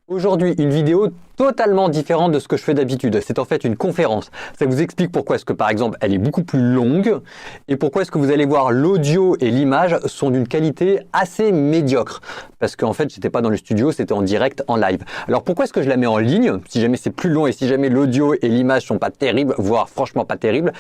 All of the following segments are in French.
Aujourd'hui, une vidéo totalement différente de ce que je fais d'habitude. C'est en fait une conférence. Ça vous explique pourquoi est-ce que, par exemple, elle est beaucoup plus longue et pourquoi est-ce que vous allez voir l'audio et l'image sont d'une qualité assez médiocre. Parce qu'en fait, j'étais pas dans le studio, c'était en direct, en live. Alors pourquoi est-ce que je la mets en ligne, si jamais c'est plus long et si jamais l'audio et l'image sont pas terribles, voire franchement pas terribles?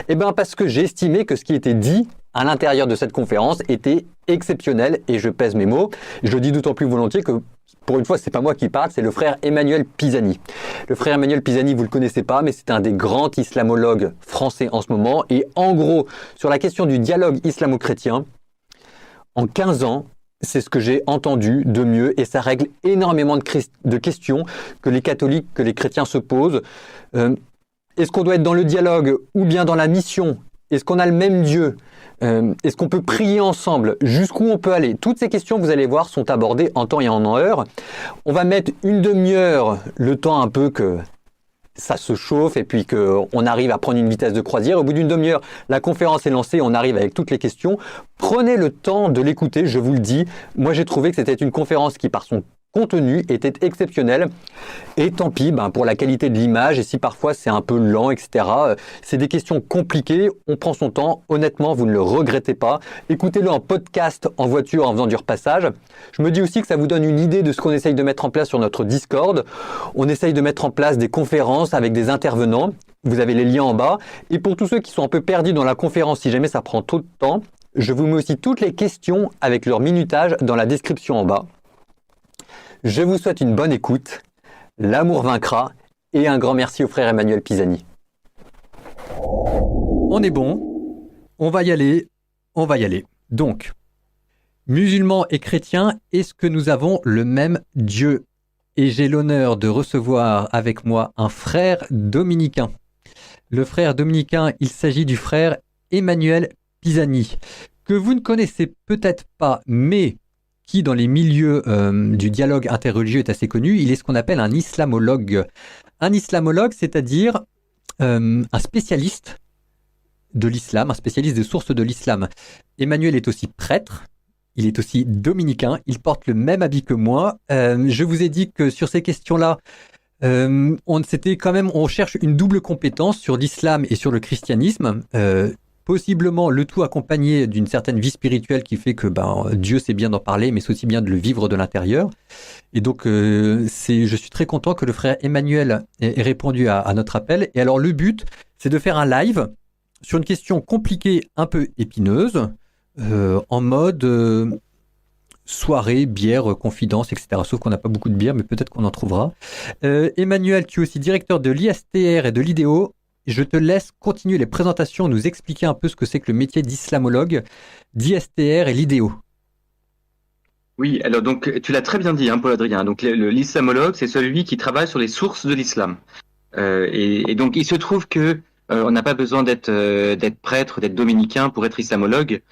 Eh bien parce que j'ai estimé que ce qui était dit à l'intérieur de cette conférence était exceptionnel et je pèse mes mots. Je le dis d'autant plus volontiers que pour une fois, c'est pas moi qui parle, c'est le frère Emmanuel Pisani. Le frère Emmanuel Pisani, vous le connaissez pas, mais c'est un des grands islamologues français en ce moment. Et en gros, sur la question du dialogue islamo-chrétien, en 15 ans, c'est ce que j'ai entendu de mieux et ça règle énormément de questions que les catholiques, que les chrétiens se posent. Est-ce qu'on doit être dans le dialogue ou bien dans la mission? Est-ce qu'on a le même Dieu? Est-ce qu'on peut prier ensemble? Jusqu'où on peut aller? Toutes ces questions, vous allez voir, sont abordées en temps et en heure. On va mettre une demi-heure, le temps un peu que ça se chauffe et puis qu'on arrive à prendre une vitesse de croisière. Au bout d'une demi-heure, la conférence est lancée, on arrive avec toutes les questions. Prenez le temps de l'écouter, je vous le dis. Moi, j'ai trouvé que c'était une conférence qui, par son contenu, était exceptionnel. Et tant pis pour la qualité de l'image et si parfois c'est un peu lent, etc. C'est des questions compliquées, on prend son temps. Honnêtement, vous ne le regrettez pas. Écoutez-le en podcast, en voiture, en faisant du repassage. Je me dis aussi que ça vous donne une idée de ce qu'on essaye de mettre en place sur notre Discord. On essaye de mettre en place des conférences avec des intervenants. Vous avez les liens en bas. Et pour tous ceux qui sont un peu perdus dans la conférence, si jamais ça prend trop de temps, je vous mets aussi toutes les questions avec leur minutage dans la description en bas. Je vous souhaite une bonne écoute, l'amour vaincra et un grand merci au frère Emmanuel Pisani. On est bon, on va y aller. Donc, musulmans et chrétiens, est-ce que nous avons le même Dieu? Et j'ai l'honneur de recevoir avec moi un frère dominicain. Le frère dominicain, il s'agit du frère Emmanuel Pisani, que vous ne connaissez peut-être pas, mais qui, dans les milieux du dialogue interreligieux, est assez connu. Il est ce qu'on appelle un islamologue. Un islamologue, c'est-à-dire un spécialiste de l'islam, un spécialiste des sources de l'islam. Emmanuel est aussi prêtre, il est aussi dominicain, il porte le même habit que moi. Je vous ai dit que sur ces questions-là, on cherche une double compétence sur l'islam et sur le christianisme. Possiblement le tout accompagné d'une certaine vie spirituelle qui fait que Dieu c'est bien d'en parler, mais c'est aussi bien de le vivre de l'intérieur. Et donc je suis très content que le frère Emmanuel ait répondu à notre appel. Et alors le but, c'est de faire un live sur une question compliquée, un peu épineuse, en mode soirée, bière, confidence, etc. Sauf qu'on n'a pas beaucoup de bière, mais peut-être qu'on en trouvera. Emmanuel, tu es aussi directeur de l'ISTR et de l'IDEO. Je te laisse continuer les présentations, nous expliquer un peu ce que c'est que le métier d'islamologue, d'ISTR et l'IDEO. Oui, alors donc tu l'as très bien dit, Paul-Adrien. Donc l'islamologue, c'est celui qui travaille sur les sources de l'islam. Et donc il se trouve que on n'a pas besoin d'être prêtre, d'être dominicain pour être islamologue.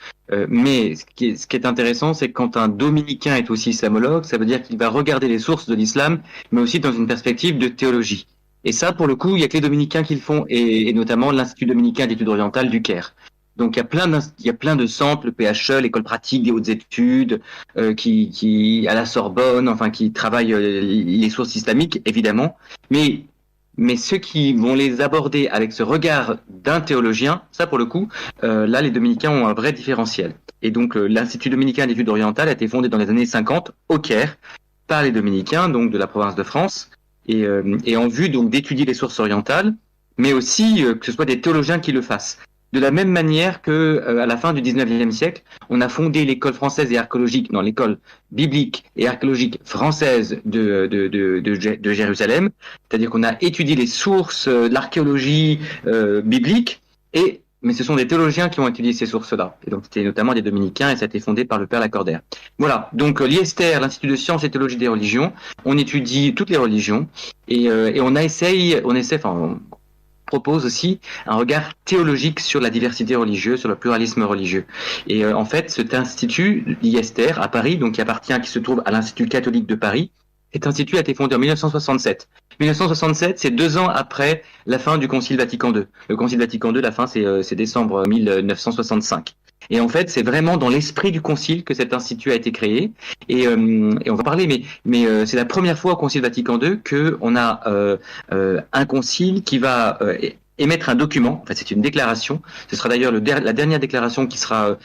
Mais ce qui est intéressant, c'est que quand un dominicain est aussi islamologue, ça veut dire qu'il va regarder les sources de l'islam, mais aussi dans une perspective de théologie. Et ça, pour le coup, il y a que les dominicains qui le font, et notamment l'Institut dominicain d'études orientales du Caire. Donc il y a plein de centres, le PHE, l'école pratique des hautes études, qui à la Sorbonne, enfin qui travaillent les sources islamiques, évidemment. Mais ceux qui vont les aborder avec ce regard d'un théologien, ça pour le coup, là les dominicains ont un vrai différentiel. Et donc l'Institut dominicain d'études orientales a été fondé dans les années 50 au Caire par les dominicains, donc de la province de France. Et en vue donc d'étudier les sources orientales, mais aussi que ce soit des théologiens qui le fassent. De la même manière que à la fin du 19e siècle, on a fondé l'école française et archéologique, non, l'école biblique et archéologique française de Jérusalem, c'est-à-dire qu'on a étudié les sources de l'archéologie biblique, mais ce sont des théologiens qui ont étudié ces sources-là. Et donc c'était notamment des dominicains et ça a été fondé par le père Lacordaire. Voilà, donc l'ISTR, l'Institut de sciences et théologie des religions, on étudie toutes les religions et on propose aussi un regard théologique sur la diversité religieuse, sur le pluralisme religieux. Et en fait, cet institut, l'ISTR, à Paris, donc qui se trouve à l'Institut catholique de Paris, cet institut a été fondé en 1967. 1967, c'est 2 ans après la fin du Concile Vatican II. Le Concile Vatican II, la fin, c'est décembre 1965. Et en fait, c'est vraiment dans l'esprit du concile que cet institut a été créé. Et on va parler, mais c'est la première fois au Concile Vatican II que on a un concile qui va émettre un document. En fait, c'est une déclaration. Ce sera d'ailleurs la dernière déclaration qui sera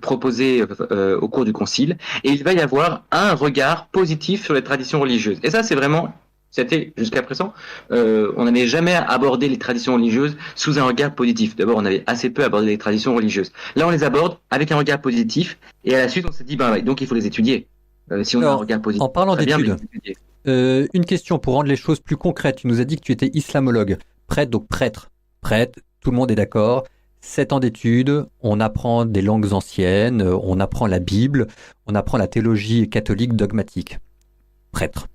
proposée au cours du concile. Et il va y avoir un regard positif sur les traditions religieuses. Et ça, c'est vraiment, c'était jusqu'à présent, on n'avait jamais abordé les traditions religieuses sous un regard positif. D'abord, on avait assez peu abordé les traditions religieuses. Là, on les aborde avec un regard positif. Et à la suite, on s'est dit, donc il faut les étudier. Si on a un regard positif. En parlant d'études, une question pour rendre les choses plus concrètes. Tu nous as dit que tu étais islamologue. Prêtre, donc prêtre, tout le monde est d'accord. 7 ans d'études, on apprend des langues anciennes, on apprend la Bible, on apprend la théologie catholique dogmatique. Prêtre,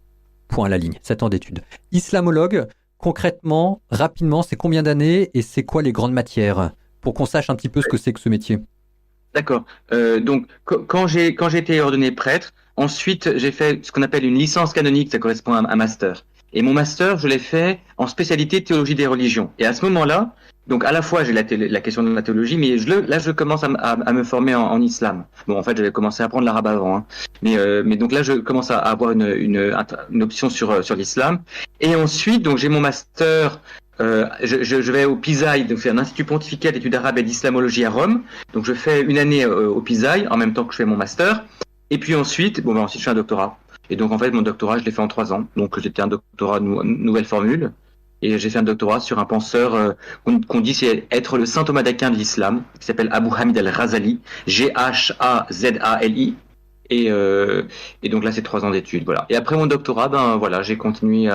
point à la ligne, 7 ans d'études. Islamologue, concrètement, rapidement, c'est combien d'années et c'est quoi les grandes matières? Pour qu'on sache un petit peu ce que c'est que ce métier. D'accord. Donc, quand j'ai été ordonné prêtre, ensuite j'ai fait ce qu'on appelle une licence canonique, ça correspond à un master. Et mon master, je l'ai fait en spécialité théologie des religions. Et à ce moment-là, donc à la fois j'ai la question de la théologie, mais là je commence à me former en islam. Bon, en fait, j'avais commencé à apprendre l'arabe avant, hein. Mais donc là je commence à avoir une option sur l'islam. Et ensuite, donc j'ai mon master. Je vais au PISAI, donc c'est un institut pontifical d'études arabes et d'islamologie à Rome. Donc je fais une année au PISAI en même temps que je fais mon master. Et puis ensuite, ensuite je fais un doctorat. Et donc en fait mon doctorat je l'ai fait en 3 ans. Donc j'étais un doctorat nouvelle formule. Et j'ai fait un doctorat sur un penseur qu'on dit c'est être le saint Thomas d'Aquin de l'islam, qui s'appelle Abu Hamid al-Ghazali, Ghazali. Et donc là c'est 3 ans d'études, voilà. Et après mon doctorat, j'ai continué,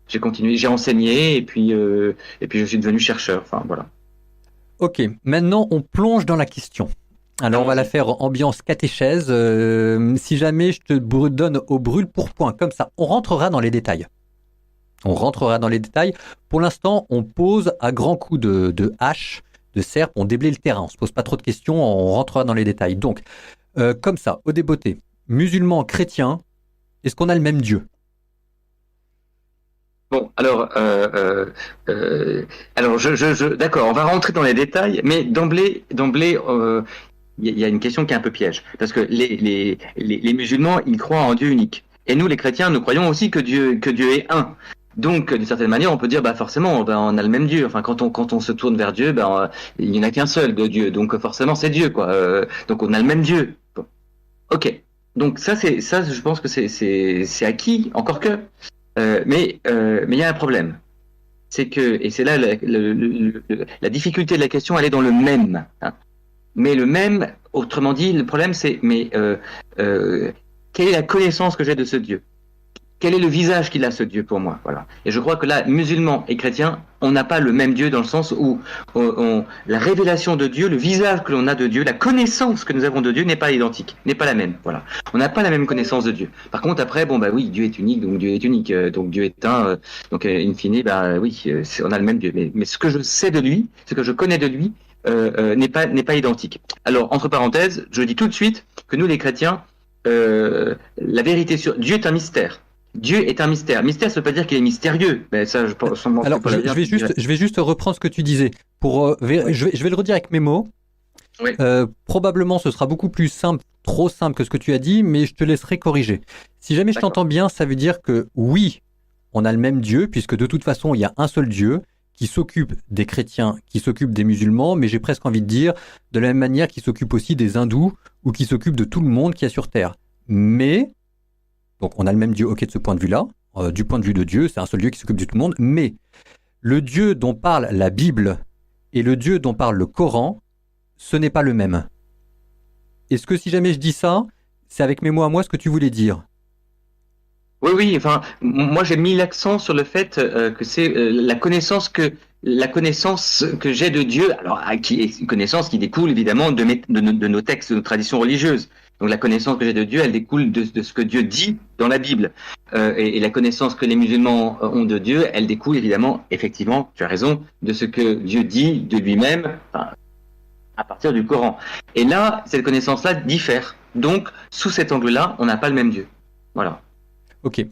j'ai enseigné et puis je suis devenu chercheur, enfin voilà. Ok, maintenant on plonge dans la question. Alors on va la faire ambiance catéchèse. Si jamais je te donne au brûle pour point, comme ça, on rentrera dans les détails. Pour l'instant, on pose à grands coups de hache, de serpe, on déblaye le terrain. On se pose pas trop de questions, on rentrera dans les détails. Donc, comme ça, au débeauté, musulmans, chrétiens, est-ce qu'on a le même Dieu? Bon, alors, d'accord, on va rentrer dans les détails, mais d'emblée, il y a une question qui est un peu piège, parce que les musulmans, ils croient en Dieu unique, et nous, les chrétiens, nous croyons aussi que Dieu est un. Donc, d'une certaine manière, on peut dire, forcément, on a le même Dieu. Enfin, quand on se tourne vers Dieu, il n'y en a qu'un seul de Dieu. Donc, forcément, c'est Dieu, quoi. Donc, on a le même Dieu. Bon. Ok. Donc, ça, je pense que c'est acquis, encore que. Mais il y a un problème. C'est que, et c'est là la difficulté de la question, elle est dans le même. Hein. Mais le même, autrement dit, le problème, c'est, quelle est la connaissance que j'ai de ce Dieu? Quel est le visage qu'il a, ce Dieu, pour moi? Voilà. Et je crois que là, musulmans et chrétiens, on n'a pas le même Dieu dans le sens où la révélation de Dieu, le visage que l'on a de Dieu, la connaissance que nous avons de Dieu n'est pas identique, n'est pas la même. Voilà. On n'a pas la même connaissance de Dieu. Par contre, après, oui, Dieu est unique, donc Dieu est unique, donc Dieu est un, donc in fine, oui, on a le même Dieu. Mais ce que je sais de lui, ce que je connais de lui, n'est pas identique. Alors, entre parenthèses, je dis tout de suite que nous, les chrétiens, la vérité sur Dieu est un mystère. Dieu est un mystère. Mystère, ça ne veut pas dire qu'il est mystérieux. Mais ça, alors, je vais juste reprendre ce que tu disais. Je vais le redire avec mes mots. Oui. Probablement, ce sera beaucoup plus simple, trop simple que ce que tu as dit, mais je te laisserai corriger. Si jamais je t'entends bien, ça veut dire que oui, on a le même Dieu, puisque de toute façon, il y a un seul Dieu qui s'occupe des chrétiens, qui s'occupe des musulmans, mais j'ai presque envie de dire de la même manière qu'il s'occupe aussi des hindous ou qui s'occupe de tout le monde qui est sur Terre. Mais donc on a le même Dieu, ok, de ce point de vue-là. Du point de vue de Dieu, c'est un seul Dieu qui s'occupe de tout le monde. Mais le Dieu dont parle la Bible et le Dieu dont parle le Coran, ce n'est pas le même. Est-ce que si jamais je dis ça, c'est avec mes mots à moi ce que tu voulais dire? Oui, enfin, moi j'ai mis l'accent sur le fait que c'est la connaissance que j'ai de Dieu, alors qui est une connaissance qui découle évidemment de nos textes, de nos traditions religieuses. Donc la connaissance que j'ai de Dieu, elle découle de ce que Dieu dit dans la Bible. Et la connaissance que les musulmans ont de Dieu, elle découle évidemment, effectivement, tu as raison, de ce que Dieu dit de lui-même, à partir du Coran. Et là, cette connaissance-là diffère. Donc, sous cet angle-là, on n'a pas le même Dieu. Voilà. Ok.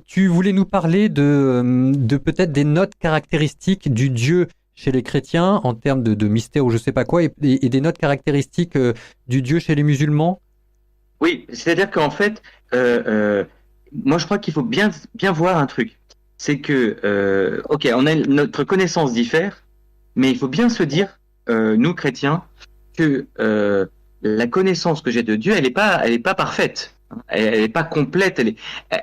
Tu voulais nous parler de peut-être des notes caractéristiques du Dieu chez les chrétiens en termes de mystère ou je sais pas quoi, et des notes caractéristiques du Dieu chez les musulmans? Oui, c'est-à-dire qu'en fait, moi je crois qu'il faut bien voir un truc. C'est que, ok, notre connaissance diffère, mais il faut bien se dire, nous chrétiens, que la connaissance que j'ai de Dieu, elle est pas parfaite, elle est pas complète.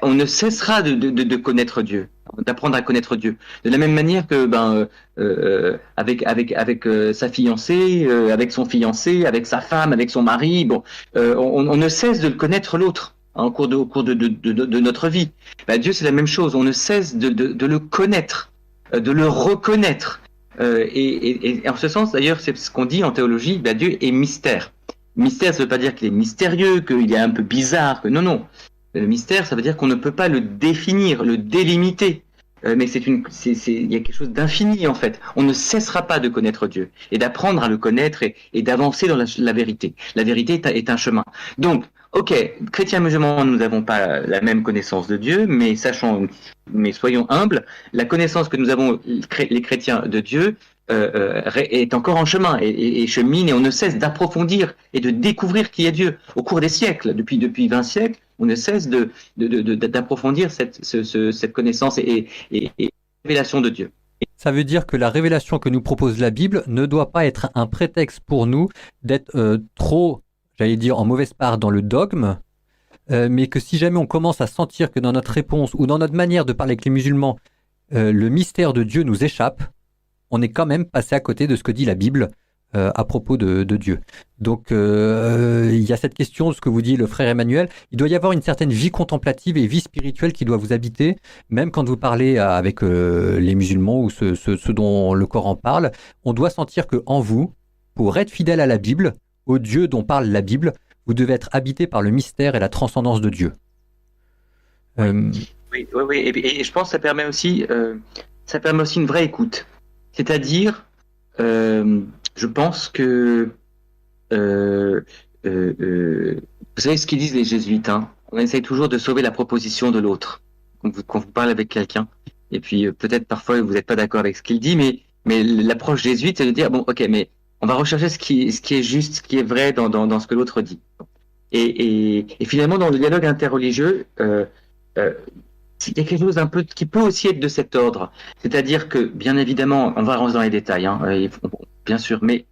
On ne cessera de connaître Dieu, d'apprendre à connaître Dieu. De la même manière que, avec sa fiancée, avec son fiancé, avec sa femme, avec son mari, bon, on ne cesse de connaître l'autre, hein, au cours de notre vie. Ben, Dieu, c'est la même chose. On ne cesse de le connaître, de le reconnaître. Et en ce sens, d'ailleurs, c'est ce qu'on dit en théologie, ben, Dieu est mystère. Mystère, ça ne veut pas dire qu'il est mystérieux, qu'il est un peu bizarre. Non, non. Le mystère, ça veut dire qu'on ne peut pas le définir, le délimiter. Mais il y a quelque chose d'infini, en fait. On ne cessera pas de connaître Dieu et d'apprendre à le connaître et d'avancer dans la vérité. La vérité est un chemin. Donc, ok, chrétiens musulmans, nous n'avons pas la même connaissance de Dieu, mais soyons humbles, la connaissance que nous avons, les chrétiens de Dieu, est encore en chemin et chemine, et on ne cesse d'approfondir et de découvrir qui est Dieu. Au cours des siècles, depuis 20 siècles, on ne cesse d'approfondir cette connaissance et révélation de Dieu. Ça veut dire que la révélation que nous propose la Bible ne doit pas être un prétexte pour nous d'être trop, j'allais dire, en mauvaise part dans le dogme, mais que si jamais on commence à sentir que dans notre réponse ou dans notre manière de parler avec les musulmans, le mystère de Dieu nous échappe, on est quand même passé à côté de ce que dit la Bible à propos de Dieu. Donc il y a cette question, ce que vous dit le frère Emmanuel, il doit y avoir une certaine vie contemplative et vie spirituelle qui doit vous habiter, même quand vous parlez avec les musulmans ou ceux dont le Coran parle, on doit sentir que en vous, pour être fidèle à la Bible, au Dieu dont parle la Bible, vous devez être habité par le mystère et la transcendance de Dieu. Oui, et je pense que ça permet aussi une vraie écoute. C'est-à-dire, je pense que, vous savez ce qu'ils disent les jésuites, hein, on essaye toujours de sauver la proposition de l'autre. Quand vous parlez avec quelqu'un, et puis peut-être parfois vous n'êtes pas d'accord avec ce qu'il dit, mais l'approche jésuite, c'est de dire, bon, ok, mais on va rechercher ce qui est juste, ce qui est vrai dans ce que l'autre dit. Et finalement, dans le dialogue interreligieux, il y a quelque chose un peu qui peut aussi être de cet ordre. C'est-à-dire que, bien évidemment, on va rentrer dans les détails, hein, bien sûr, mais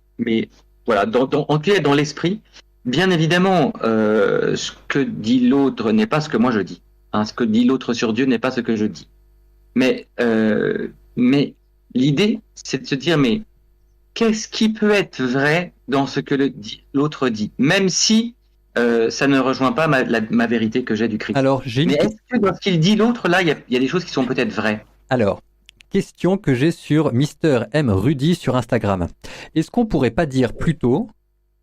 voilà, en tout cas, dans l'esprit, bien évidemment, ce que dit l'autre n'est pas ce que moi je dis. Hein, ce que dit l'autre sur Dieu n'est pas ce que je dis. Mais l'idée, c'est de se dire, mais qu'est-ce qui peut être vrai dans ce que l'autre dit, même si ça ne rejoint pas ma vérité que j'ai du Christ. Alors, mais est-ce que dans ce qu'il dit l'autre, là, il y a des choses qui sont peut-être vraies? Alors, question que j'ai sur Mister M Rudy sur Instagram. Est-ce qu'on pourrait pas dire plutôt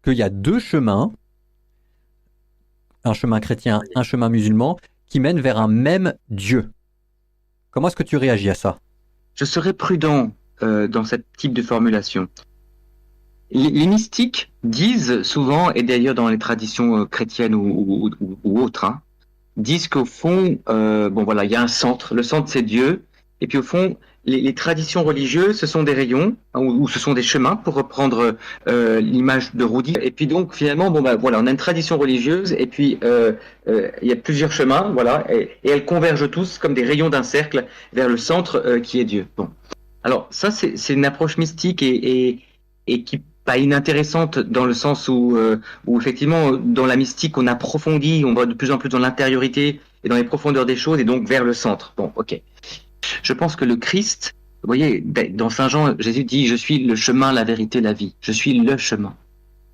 qu'il y a deux chemins, un chemin chrétien, un chemin musulman, qui mènent vers un même Dieu? Comment est-ce que tu réagis à ça? Je serais prudent dans ce type de formulation. Les mystiques disent souvent, et d'ailleurs dans les traditions chrétiennes ou autres, hein, disent qu'au fond, il y a un centre. Le centre, c'est Dieu. Et puis au fond, les traditions religieuses, ce sont des rayons, hein, ou ce sont des chemins, pour reprendre l'image de Rudy. Et puis donc finalement, on a une tradition religieuse, et puis il y a plusieurs chemins, voilà, et elles convergent tous comme des rayons d'un cercle vers le centre qui est Dieu. Bon, alors ça, c'est une approche mystique et qui pas inintéressante dans le sens où effectivement dans la mystique on approfondit, on va de plus en plus dans l'intériorité et dans les profondeurs des choses et donc vers le centre. Bon, ok. Je pense que le Christ, vous voyez, dans Saint Jean, Jésus dit « Je suis le chemin, la vérité, la vie ». Je suis le chemin.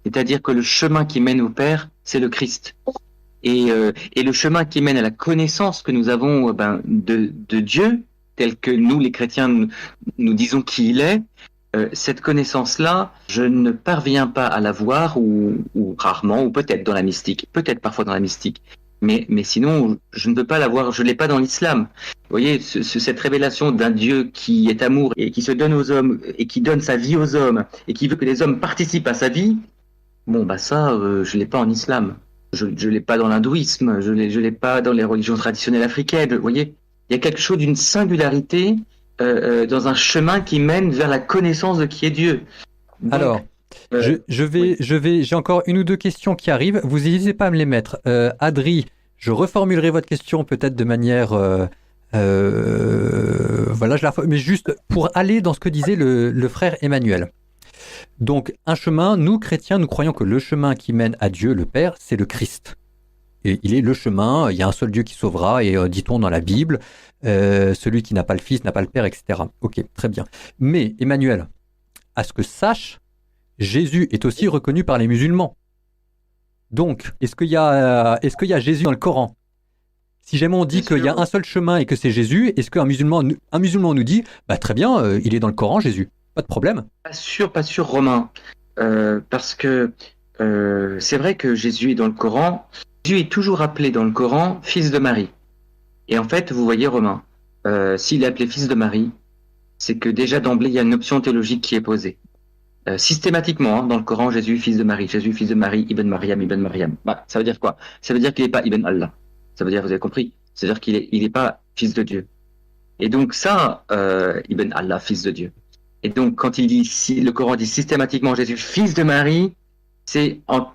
C'est-à-dire que le chemin qui mène au Père, c'est le Christ. Et le chemin qui mène à la connaissance que nous avons de Dieu, tel que nous, les chrétiens, nous disons qui il est, cette connaissance-là, je ne parviens pas à la voir, ou rarement, ou peut-être dans la mystique, peut-être parfois dans la mystique. Mais sinon, je ne peux pas la voir, je ne l'ai pas dans l'islam. Vous voyez, cette révélation d'un Dieu qui est amour et qui se donne aux hommes, et qui donne sa vie aux hommes, et qui veut que les hommes participent à sa vie, je ne l'ai pas en islam. Je ne l'ai pas dans l'hindouisme, je l'ai pas dans les religions traditionnelles africaines. Vous voyez, il y a quelque chose d'une singularité dans un chemin qui mène vers la connaissance de qui est Dieu. Donc, Alors, j'ai encore une ou deux questions qui arrivent. Vous n'hésitez pas à me les mettre. Adri, je reformulerai votre question peut-être de manière... voilà, mais juste pour aller dans ce que disait le frère Emmanuel. Donc, un chemin, nous chrétiens, nous croyons que le chemin qui mène à Dieu, le Père, c'est le Christ. Et il est le chemin, il y a un seul Dieu qui sauvera, et dit-on dans la Bible, celui qui n'a pas le Fils n'a pas le Père, etc. Ok, très bien. Mais, Emmanuel, à ce que sache, Jésus est aussi reconnu par les musulmans. Donc, est-ce qu'il y a Jésus dans le Coran? Si jamais on dit qu'il y a un seul chemin et que c'est Jésus, est-ce qu'un musulman nous dit, bah très bien, il est dans le Coran, Jésus, pas de problème? pas sûr, Romain, parce que c'est vrai que Jésus est dans le Coran. Jésus est toujours appelé dans le Coran fils de Marie. Et en fait, vous voyez, Romain, s'il est appelé fils de Marie, c'est que déjà d'emblée, il y a une option théologique qui est posée. Systématiquement, dans le Coran, Jésus, fils de Marie, Ibn Mariam, Ibn Mariam. Bah, ça veut dire quoi? Ça veut dire qu'il n'est pas Ibn Allah. Ça veut dire, vous avez compris? C'est-à-dire qu'il est pas fils de Dieu. Et donc ça, Ibn Allah, fils de Dieu. Et donc, quand il dit, si le Coran dit systématiquement Jésus, fils de Marie, c'est en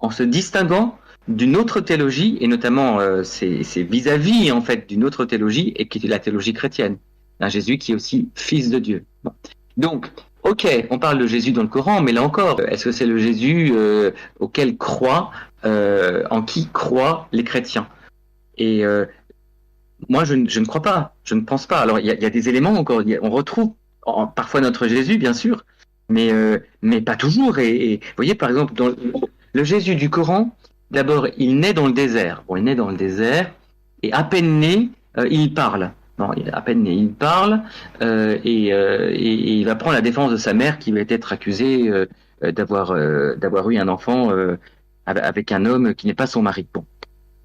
se distinguant d'une autre théologie, et notamment c'est vis-à-vis en fait d'une autre théologie, et qui est la théologie chrétienne. Un Jésus qui est aussi fils de Dieu. Bon. Donc, ok, on parle de Jésus dans le Coran, mais là encore, est-ce que c'est le Jésus auquel en qui croient les chrétiens? Et moi, je ne crois pas, je ne pense pas. Alors, il y a des éléments encore, on retrouve parfois notre Jésus, bien sûr, mais pas toujours. Et vous voyez, par exemple, dans le Jésus du Coran, d'abord, il naît dans le désert. Bon, il naît dans le désert, et à peine né, il parle. Non, à peine né, il parle, et il va prendre la défense de sa mère qui va être accusée d'avoir eu un enfant avec un homme qui n'est pas son mari.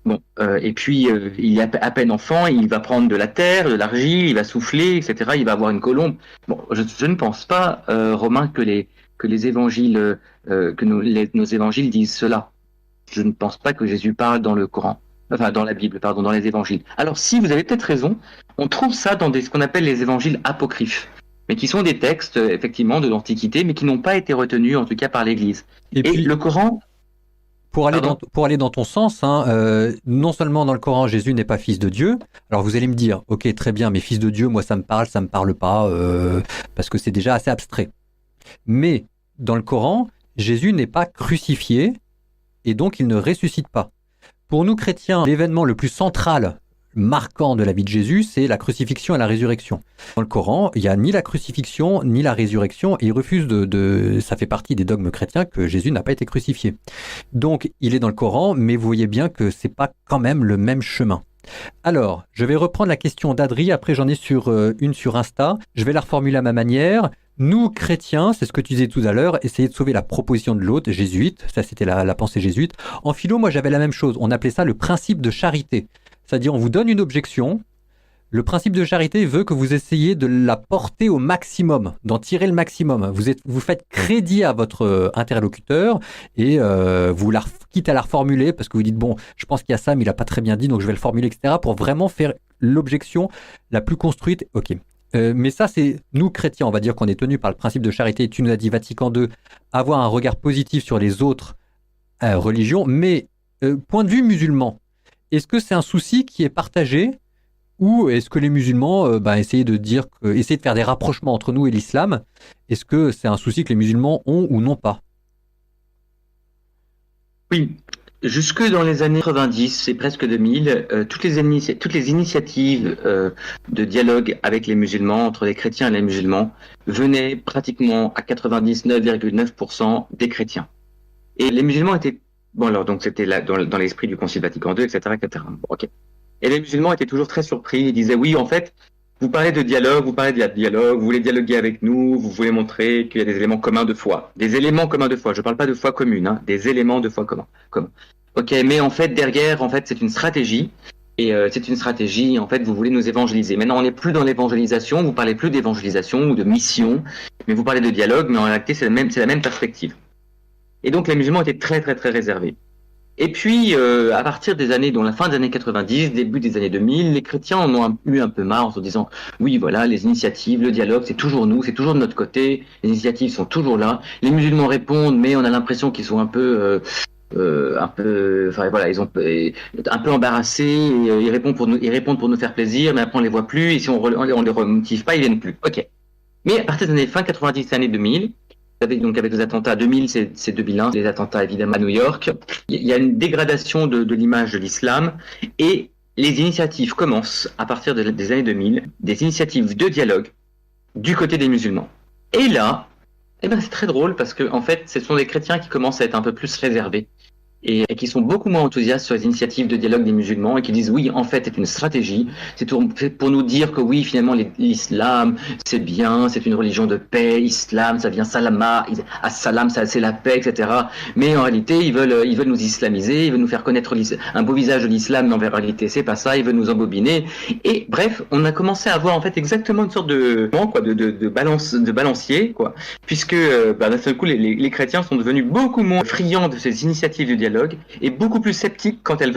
Bon, et puis il est à peine enfant, il va prendre de la terre, de l'argile, il va souffler, etc. Il va avoir une colombe. Bon, je ne pense pas, Romain, que les évangiles, nos évangiles disent cela. Je ne pense pas que Jésus parle dans le Coran, enfin dans la Bible, pardon, dans les évangiles. Alors si vous avez peut-être raison, on trouve ça dans ce qu'on appelle les évangiles apocryphes, mais qui sont des textes effectivement de l'Antiquité, mais qui n'ont pas été retenus en tout cas par l'Église. Et puis, le Coran. Pour aller dans ton sens, non seulement dans le Coran, Jésus n'est pas fils de Dieu. Alors vous allez me dire, ok, très bien, mais fils de Dieu, moi ça me parle pas, parce que c'est déjà assez abstrait. Mais dans le Coran, Jésus n'est pas crucifié, et donc il ne ressuscite pas. Pour nous chrétiens, l'événement le plus central, marquant de la vie de Jésus, c'est la crucifixion et la résurrection. Dans le Coran, il n'y a ni la crucifixion, ni la résurrection, et il refuse ça fait partie des dogmes chrétiens que Jésus n'a pas été crucifié. Donc, il est dans le Coran, mais vous voyez bien que c'est pas quand même le même chemin. Alors, je vais reprendre la question d'Adri, après j'en ai une sur Insta, je vais la reformuler à ma manière. Nous, chrétiens, c'est ce que tu disais tout à l'heure, essayer de sauver la proposition de l'autre, jésuite, ça c'était la pensée jésuite. En philo, moi j'avais la même chose, on appelait ça le principe de charité. C'est-à-dire, on vous donne une objection. Le principe de charité veut que vous essayez de la porter au maximum, d'en tirer le maximum. Vous faites crédit à votre interlocuteur et quitte à la reformuler, parce que vous dites, bon, je pense qu'il y a ça, mais il n'a pas très bien dit, donc je vais le formuler, etc., pour vraiment faire l'objection la plus construite. Ok. Mais ça, c'est nous, chrétiens, on va dire qu'on est tenus par le principe de charité. Tu nous as dit, Vatican II, avoir un regard positif sur les autres religions. Mais point de vue musulman, est-ce que c'est un souci qui est partagé ou est-ce que les musulmans essayer de faire des rapprochements entre nous et l'islam, est-ce que c'est un souci que les musulmans ont ou n'ont pas? Oui, jusque dans les années 90 et presque 2000, toutes les initiatives de dialogue avec les musulmans, entre les chrétiens et les musulmans, venaient pratiquement à 99,9% des chrétiens. Et les musulmans étaient bon, alors, donc, c'était là, dans l'esprit du Concile Vatican II, etc., etc. Bon, ok. Et les musulmans étaient toujours très surpris. Ils disaient, oui, en fait, vous parlez de dialogue, vous voulez dialoguer avec nous, vous voulez montrer qu'il y a des éléments communs de foi. Des éléments communs de foi. Je parle pas de foi commune, hein, des éléments de foi communs. Ok, mais en fait, derrière, en fait, c'est une stratégie. Et c'est une stratégie, en fait, vous voulez nous évangéliser. Maintenant, on n'est plus dans l'évangélisation, vous parlez plus d'évangélisation ou de mission, mais vous parlez de dialogue, mais en réalité, c'est la même perspective. Et donc, les musulmans étaient très, très, très réservés. Et puis, à partir des années, dont la fin des années 90, début des années 2000, les chrétiens en ont eu un peu marre en se disant, oui, voilà, les initiatives, le dialogue, c'est toujours nous, c'est toujours de notre côté, les initiatives sont toujours là. Les musulmans répondent, mais on a l'impression qu'ils sont enfin voilà, ils ont un peu embarrassés, et ils répondent pour nous faire plaisir, mais après on les voit plus, et si on les remotive pas, ils viennent plus. Ok. Mais à partir des années fin 90, années 2000, donc avec les attentats 2000, c'est 2001, les attentats évidemment à New York, il y a une dégradation de l'image de l'islam, et les initiatives commencent à partir des années 2000, des initiatives de dialogue du côté des musulmans. Et là, c'est très drôle parce que en fait, ce sont des chrétiens qui commencent à être un peu plus réservés et qui sont beaucoup moins enthousiastes sur les initiatives de dialogue des musulmans et qui disent oui, en fait, c'est une stratégie, c'est pour nous dire que oui, finalement, l'islam, c'est bien, c'est une religion de paix, islam, ça vient salama, as-salam, c'est la paix, etc. Mais en réalité, ils veulent nous islamiser, ils veulent nous faire connaître un beau visage de l'islam, mais en réalité, c'est pas ça, ils veulent nous embobiner. Et bref, on a commencé à avoir en fait exactement une sorte de balancier, quoi, puisque d'un seul coup, les chrétiens sont devenus beaucoup moins friands de ces initiatives de dialogue et beaucoup plus sceptiques quand elles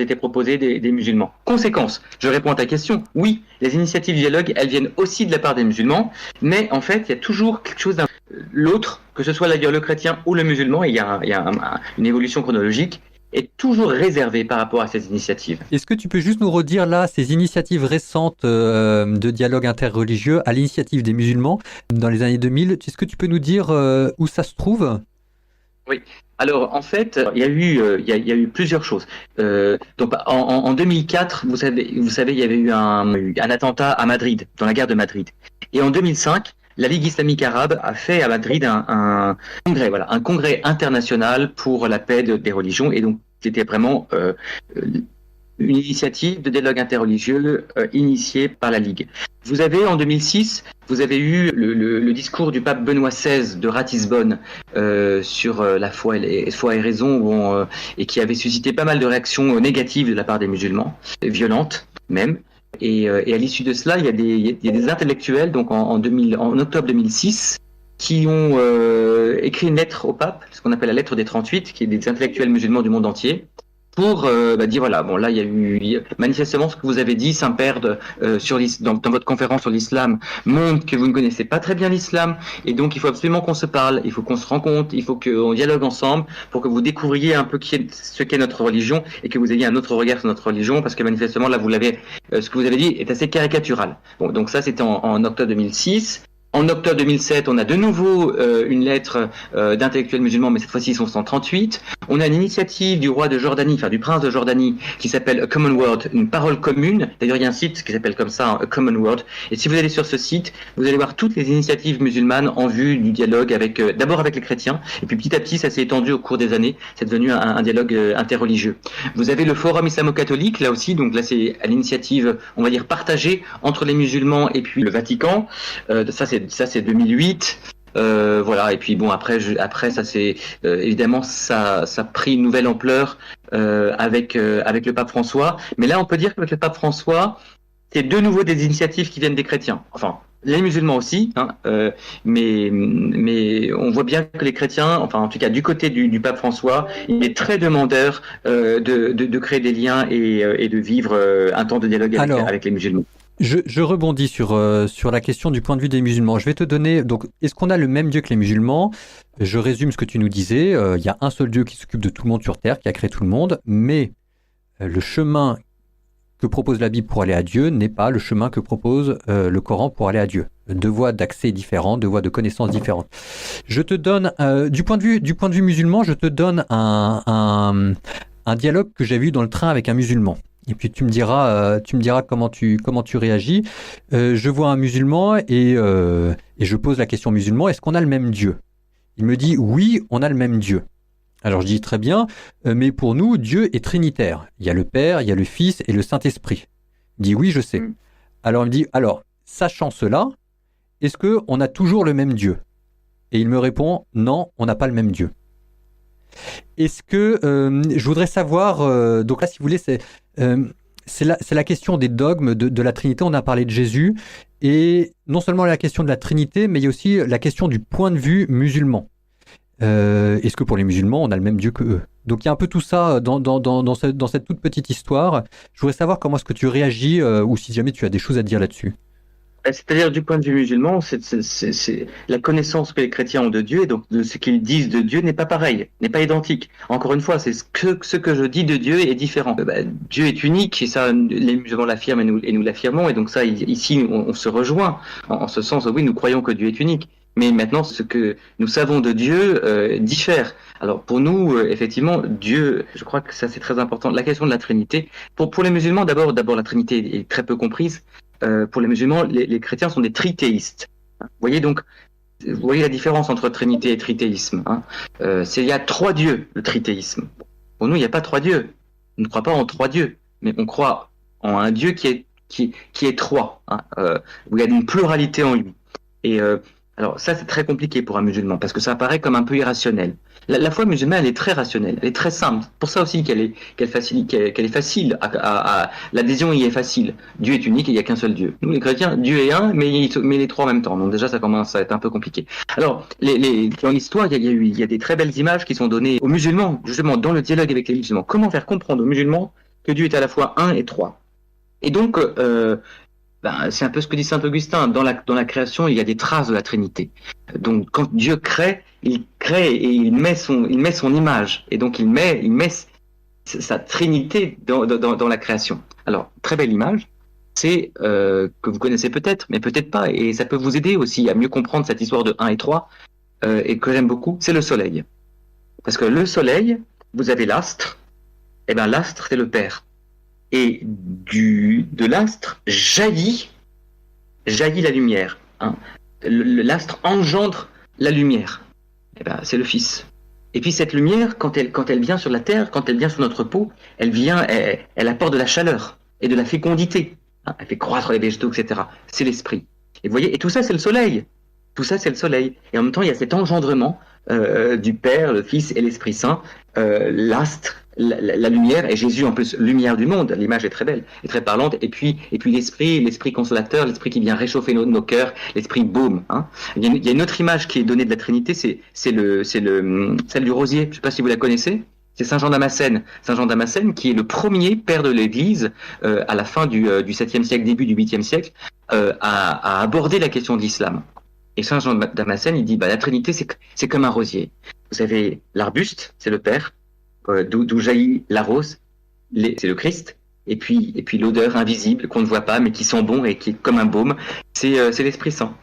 étaient proposées des musulmans. Conséquence, je réponds à ta question, oui, les initiatives de dialogue, elles viennent aussi de la part des musulmans, mais en fait, il y a toujours quelque chose l'autre, que ce soit d'ailleurs le chrétien ou le musulman, il y a une évolution chronologique, est toujours réservé par rapport à ces initiatives. Est-ce que tu peux juste nous redire là ces initiatives récentes de dialogue interreligieux à l'initiative des musulmans dans les années 2000? Est-ce que tu peux nous dire où ça se trouve? Oui. Alors en fait, il y a eu plusieurs choses. Donc en 2004, vous savez, il y avait eu un attentat à Madrid, dans la gare de Madrid. Et en 2005, la Ligue islamique arabe a fait à Madrid un congrès international pour la paix des religions. Et donc c'était vraiment une initiative de dialogue interreligieux initiée par la Ligue. Vous avez en 2006, vous avez eu le discours du pape Benoît XVI de Ratisbonne sur la foi et raison, et qui avait suscité pas mal de réactions négatives de la part des musulmans, violentes même. Et à l'issue de cela, il y a des intellectuels, donc en octobre 2006, qui ont écrit une lettre au pape, ce qu'on appelle la lettre des 38, qui est des intellectuels musulmans du monde entier, pour dire voilà, bon là il y a eu manifestement ce que vous avez dit, Saint-Père, dans votre conférence sur l'islam, montre que vous ne connaissez pas très bien l'islam, et donc il faut absolument qu'on se parle, il faut qu'on se rencontre, il faut qu'on dialogue ensemble pour que vous découvriez un peu ce qu'est notre religion et que vous ayez un autre regard sur notre religion, parce que manifestement là ce que vous avez dit est assez caricatural. Bon, donc ça c'était en octobre 2006. En octobre 2007, on a de nouveau une lettre d'intellectuels musulmans, mais cette fois-ci ils sont 138. On a une initiative du roi de Jordanie, enfin du prince de Jordanie, qui s'appelle A Common Word, une parole commune. D'ailleurs, il y a un site qui s'appelle comme ça, A Common Word. Et si vous allez sur ce site, vous allez voir toutes les initiatives musulmanes en vue du dialogue d'abord avec les chrétiens, et puis petit à petit, ça s'est étendu au cours des années. C'est devenu un dialogue interreligieux. Vous avez le Forum islamo-catholique, là aussi, donc là c'est à l'initiative, on va dire, partagée entre les musulmans et puis le Vatican. Ça c'est 2008. Voilà, et puis bon, après ça c'est évidemment ça a pris une nouvelle ampleur avec le pape François. Mais là on peut dire qu'avec le pape François, c'est de nouveau des initiatives qui viennent des chrétiens. Enfin, les musulmans aussi, hein, mais on voit bien que les chrétiens, enfin en tout cas du côté du pape François, il est très demandeur de créer des liens et de vivre un temps de dialogue avec les musulmans. Je rebondis sur la question du point de vue des musulmans. Je vais te donner, donc, est-ce qu'on a le même Dieu que les musulmans? Je résume ce que tu nous disais. Il y a un seul Dieu qui s'occupe de tout le monde sur terre, qui a créé tout le monde, mais le chemin que propose la Bible pour aller à Dieu n'est pas le chemin que propose le Coran pour aller à Dieu. Deux voies d'accès différentes, deux voies de connaissances différentes. Je te donne, du point de vue musulman, je te donne un dialogue que j'ai vu dans le train avec un musulman. Et puis tu me diras comment tu réagis. Je vois un musulman et je pose la question au musulman, est-ce qu'on a le même Dieu? Il me dit oui, on a le même Dieu. Alors je dis très bien, mais pour nous, Dieu est trinitaire. Il y a le Père, il y a le Fils et le Saint-Esprit. Il dit oui, je sais. Alors il me dit, sachant cela, est-ce qu'on a toujours le même Dieu? Et il me répond, non, on n'a pas le même Dieu. Est-ce que je voudrais savoir, donc là si vous voulez c'est la question des dogmes de la Trinité. On a parlé de Jésus et non seulement la question de la Trinité, mais il y a aussi la question du point de vue musulman. Est-ce que pour les musulmans on a le même Dieu que eux? Donc il y a un peu tout ça dans cette toute petite histoire. Je voudrais savoir comment est-ce que tu réagis ou si jamais tu as des choses à dire là-dessus. C'est-à-dire, du point de vue musulman, la connaissance que les chrétiens ont de Dieu, et donc de ce qu'ils disent de Dieu, n'est pas pareil, n'est pas identique. Encore une fois, c'est ce que je dis de Dieu est différent. Dieu est unique, et ça, les musulmans l'affirment et nous l'affirmons, et donc ça, ici, on se rejoint. En ce sens, oui, nous croyons que Dieu est unique. Mais maintenant, ce que nous savons de Dieu diffère. Alors, pour nous, effectivement, Dieu, je crois que ça, c'est très important. La question de la Trinité, pour les musulmans, d'abord, la Trinité est très peu comprise. Pour les musulmans, les chrétiens sont des trithéistes. Vous voyez la différence entre Trinité et trithéisme. Il y a 3 dieux, le trithéisme. Pour nous, il n'y a pas 3 dieux. On ne croit pas en 3 dieux, mais on croit en un Dieu qui est 3, où il y a une pluralité en lui. Et alors ça, c'est très compliqué pour un musulman, parce que ça apparaît comme un peu irrationnel. La foi musulmane, elle est très rationnelle, elle est très simple. Pour ça aussi qu'elle est facile, l'adhésion y est facile. Dieu est unique et il n'y a qu'un seul Dieu. Nous, les chrétiens, Dieu est un, mais les 3 en même temps. Donc déjà, ça commence à être un peu compliqué. Alors, dans l'histoire, il y a des très belles images qui sont données aux musulmans, justement, dans le dialogue avec les musulmans. Comment faire comprendre aux musulmans que Dieu est à la fois un et 3. Et donc, c'est un peu ce que dit saint Augustin. Dans la création, il y a des traces de la Trinité. Donc, quand Dieu crée et il met son image. Et donc, il met sa Trinité dans la création. Alors, très belle image. C'est que vous connaissez peut-être, mais peut-être pas. Et ça peut vous aider aussi à mieux comprendre cette histoire de 1 et 3, et que j'aime beaucoup. C'est le soleil. Parce que le soleil, vous avez l'astre. Et bien, l'astre, c'est le Père. Et de l'astre jaillit la lumière. L'astre engendre la lumière. Et ben, c'est le Fils. Et puis cette lumière, quand elle vient sur la terre, quand elle vient sur notre peau, elle apporte de la chaleur et de la fécondité. Elle fait croître les végétaux, etc. C'est l'esprit. Et vous voyez, et tout ça, c'est le soleil. Tout ça, c'est le soleil. Et en même temps, il y a cet engendrement du Père, le Fils et l'Esprit Saint, l'astre, la lumière, et Jésus en plus, lumière du monde. L'image est très belle, est très parlante. Et puis l'esprit consolateur, l'esprit qui vient réchauffer nos cœurs, l'esprit baume. Il y a une autre image qui est donnée de la Trinité, c'est celle du rosier. Je ne sais pas si vous la connaissez. C'est Saint Jean Damascène. Saint Jean Damascène, qui est le premier père de l'Église à la fin du 7e siècle, début du 8e siècle, à aborder la question de l'islam. Et Saint Jean Damascène, il dit, la Trinité, c'est comme un rosier. Vous avez l'arbuste, c'est le Père, d'où jaillit la rose, c'est le Christ, et puis l'odeur invisible qu'on ne voit pas, mais qui sent bon et qui est comme un baume, c'est l'Esprit Saint.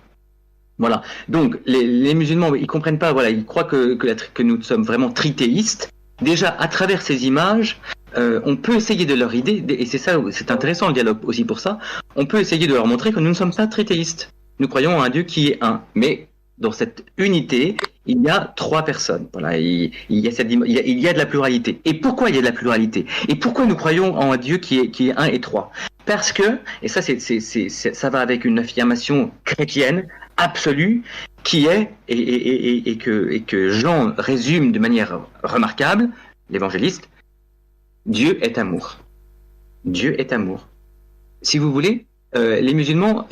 Voilà. Donc, les musulmans, ils comprennent pas, voilà, ils croient que nous sommes vraiment trithéistes. Déjà, à travers ces images, on peut essayer de leur aider, et c'est intéressant le dialogue aussi pour ça, on peut essayer de leur montrer que nous ne sommes pas trithéistes. Nous croyons en un Dieu qui est un. Mais dans cette unité, il y a 3 personnes. Voilà, il y a de la pluralité. Et pourquoi il y a de la pluralité? Et pourquoi nous croyons en un Dieu qui est 1 et 3? Parce que, et ça, ça va avec une affirmation chrétienne absolue, qui est, et que Jean résume de manière remarquable, l'évangéliste, Dieu est amour. Dieu est amour. Si vous voulez, les musulmans...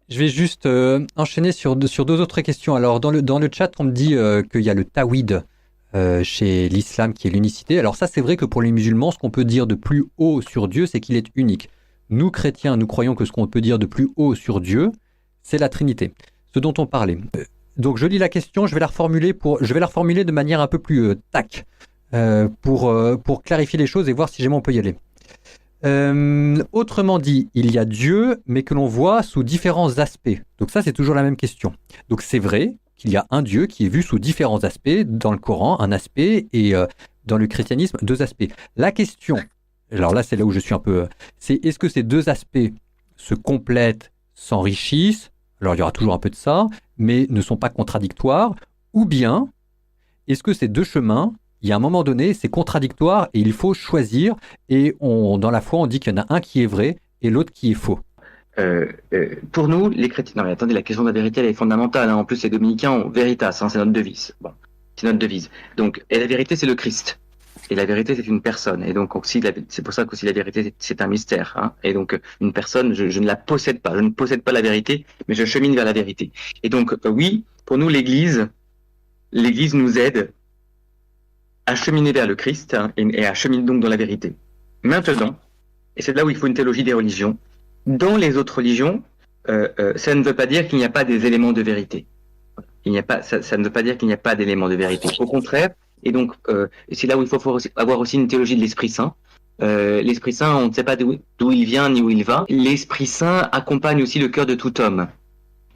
Je vais juste enchaîner sur 2 autres questions. Alors, dans le chat, on me dit qu'il y a le tawhid chez l'islam qui est l'unicité. Alors ça, c'est vrai que pour les musulmans, ce qu'on peut dire de plus haut sur Dieu, c'est qu'il est unique. Nous, chrétiens, nous croyons que ce qu'on peut dire de plus haut sur Dieu, c'est la Trinité, ce dont on parlait. Donc, je lis la question, je vais la reformuler de manière un peu plus pour clarifier les choses et voir si jamais on peut y aller. Autrement dit, il y a Dieu, mais que l'on voit sous différents aspects. Donc ça, c'est toujours la même question. Donc c'est vrai qu'il y a un Dieu qui est vu sous différents aspects. Dans le Coran, un aspect, et dans le christianisme, 2 aspects. La question, alors là, c'est là où je suis un peu... c'est est-ce que ces 2 aspects se complètent, s'enrichissent? Alors il y aura toujours un peu de ça, mais ne sont pas contradictoires. Ou bien, est-ce que ces 2 chemins... il y a un moment donné, c'est contradictoire et il faut choisir. Et dans la foi, on dit qu'il y en a un qui est vrai et l'autre qui est faux. Pour nous, les chrétiens... Non mais attendez, la question de la vérité, elle est fondamentale. En plus, les dominicains ont Veritas, c'est notre devise. Bon, c'est notre devise. Donc, et la vérité, c'est le Christ. Et la vérité, c'est une personne. Et donc, aussi, c'est pour ça qu'aussi la vérité, c'est un mystère. Et donc, une personne, je ne la possède pas. Je ne possède pas la vérité, mais je chemine vers la vérité. Et donc, oui, pour nous, l'Église nous aide à cheminer vers le Christ et à cheminer donc dans la vérité. Maintenant, et c'est là où il faut une théologie des religions, dans les autres religions, ça ne veut pas dire qu'il n'y a pas des éléments de vérité. Ça ne veut pas dire qu'il n'y a pas d'éléments de vérité. Au contraire, et donc c'est là où il faut avoir aussi une théologie de l'Esprit Saint. L'Esprit Saint, on ne sait pas d'où il vient ni où il va. L'Esprit Saint accompagne aussi le cœur de tout homme.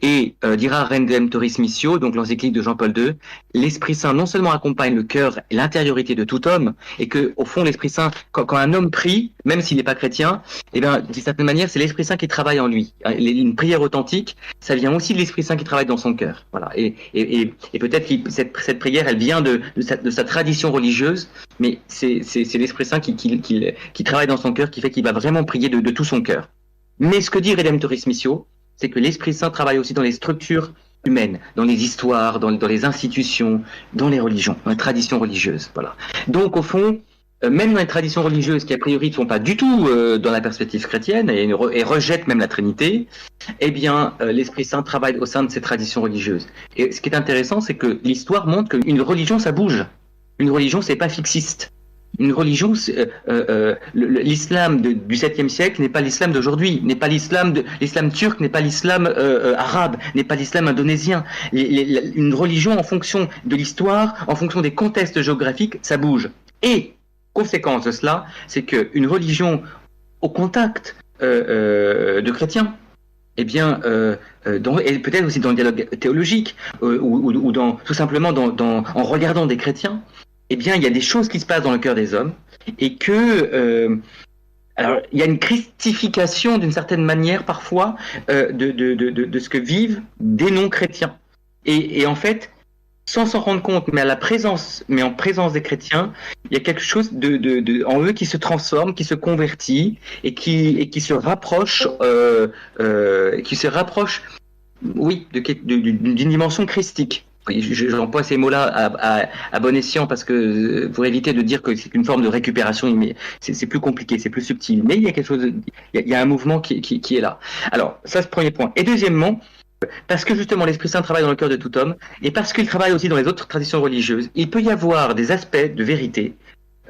Et dira Redemptoris Missio, donc l'encyclique de Jean-Paul II, l'Esprit Saint non seulement accompagne le cœur et l'intériorité de tout homme, et que au fond l'Esprit Saint, quand un homme prie, même s'il n'est pas chrétien, eh bien d'une certaine manière c'est l'Esprit Saint qui travaille en lui. Une prière authentique, ça vient aussi de l'Esprit Saint qui travaille dans son cœur. Voilà. Et peut-être que cette prière, elle vient de sa tradition religieuse, mais c'est l'Esprit Saint qui travaille dans son cœur, qui fait qu'il va vraiment prier de tout son cœur. Mais ce que dit Redemptoris Missio, c'est que l'Esprit Saint travaille aussi dans les structures humaines, dans les histoires, dans les institutions, dans les religions, dans les traditions religieuses. Voilà. Donc, au fond, même dans les traditions religieuses qui, a priori, ne sont pas du tout dans la perspective chrétienne et rejettent même la Trinité, eh bien, l'Esprit Saint travaille au sein de ces traditions religieuses. Et ce qui est intéressant, c'est que l'histoire montre qu'une religion, ça bouge. Une religion, c'est pas fixiste. Une religion, l'islam du 7e siècle n'est pas l'islam d'aujourd'hui, n'est pas l'islam turc, n'est pas l'islam arabe, n'est pas l'islam indonésien. Une religion, en fonction de l'histoire, en fonction des contextes géographiques, ça bouge. Et conséquence de cela, c'est qu'une religion au contact de chrétiens, eh bien, et peut-être aussi dans le dialogue théologique, ou tout simplement en regardant des chrétiens, eh bien, il y a des choses qui se passent dans le cœur des hommes, et que, alors, il y a une christification d'une certaine manière parfois de ce que vivent des non-chrétiens. Et en fait, sans s'en rendre compte, mais en présence des chrétiens, il y a quelque chose en eux qui se transforme, qui se convertit et qui se rapproche, oui, d'une dimension christique. J'emploie ces mots-là à bon escient parce que pour éviter de dire que c'est une forme de récupération, mais c'est plus compliqué, c'est plus subtil. Mais il y a quelque chose, il y a un mouvement qui est là. Alors ça, c'est le premier point. Et deuxièmement, parce que justement l'Esprit Saint travaille dans le cœur de tout homme, et parce qu'il travaille aussi dans les autres traditions religieuses, il peut y avoir des aspects de vérité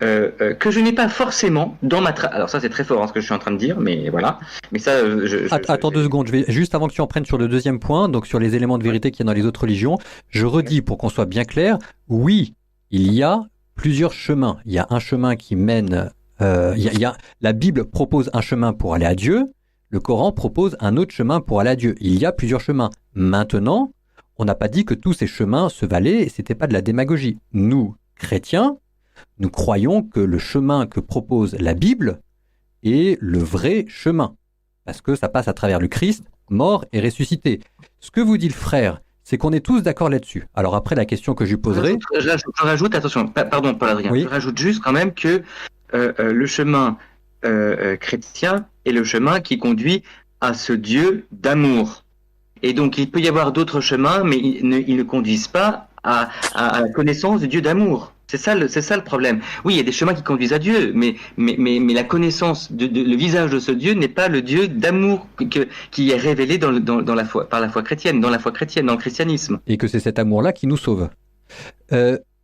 que je n'ai pas forcément dans alors ça c'est très fort ce que je suis en train de dire, mais voilà. Mais ça, Attends 2 secondes, je vais juste avant que tu en prennes sur le deuxième point, donc sur les éléments de vérité qu'il y a dans les autres religions, je redis pour qu'on soit bien clair, oui, il y a plusieurs chemins. Il y a un chemin qui mène, la Bible propose un chemin pour aller à Dieu, le Coran propose un autre chemin pour aller à Dieu. Il y a plusieurs chemins. Maintenant, on n'a pas dit que tous ces chemins se valaient et c'était pas de la démagogie. Nous, chrétiens, nous croyons que le chemin que propose la Bible est le vrai chemin, parce que ça passe à travers le Christ, mort et ressuscité. Ce que vous dit le frère, c'est qu'on est tous d'accord là-dessus. Alors après, la question que je lui poserai... Je rajoute, attention, pardon Paul-Adrien, oui. Je rajoute juste quand même que le chemin chrétien est le chemin qui conduit à ce Dieu d'amour. Et donc il peut y avoir d'autres chemins, mais ils ne conduisent pas à la connaissance du Dieu d'amour. C'est ça le problème. Oui, il y a des chemins qui conduisent à Dieu, mais la connaissance le visage de ce Dieu n'est pas le Dieu d'amour qui est révélé dans la foi, par la foi chrétienne, dans le christianisme. Et que c'est cet amour-là qui nous sauve.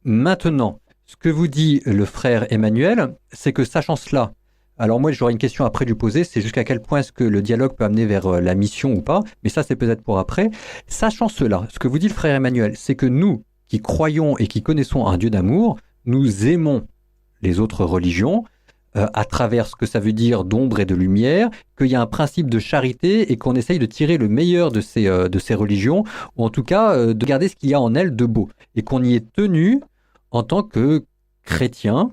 Maintenant, ce que vous dit le frère Emmanuel, c'est que sachant cela, alors moi j'aurais une question après lui poser, c'est jusqu'à quel point est-ce que le dialogue peut amener vers la mission ou pas, mais ça c'est peut-être pour après. Sachant cela, ce que vous dit le frère Emmanuel, c'est que nous, qui croyons et qui connaissons un Dieu d'amour, nous aimons les autres religions à travers ce que ça veut dire d'ombre et de lumière, qu'il y a un principe de charité et qu'on essaye de tirer le meilleur de ces religions, ou en tout cas de garder ce qu'il y a en elles de beau, et qu'on y est tenu en tant que chrétiens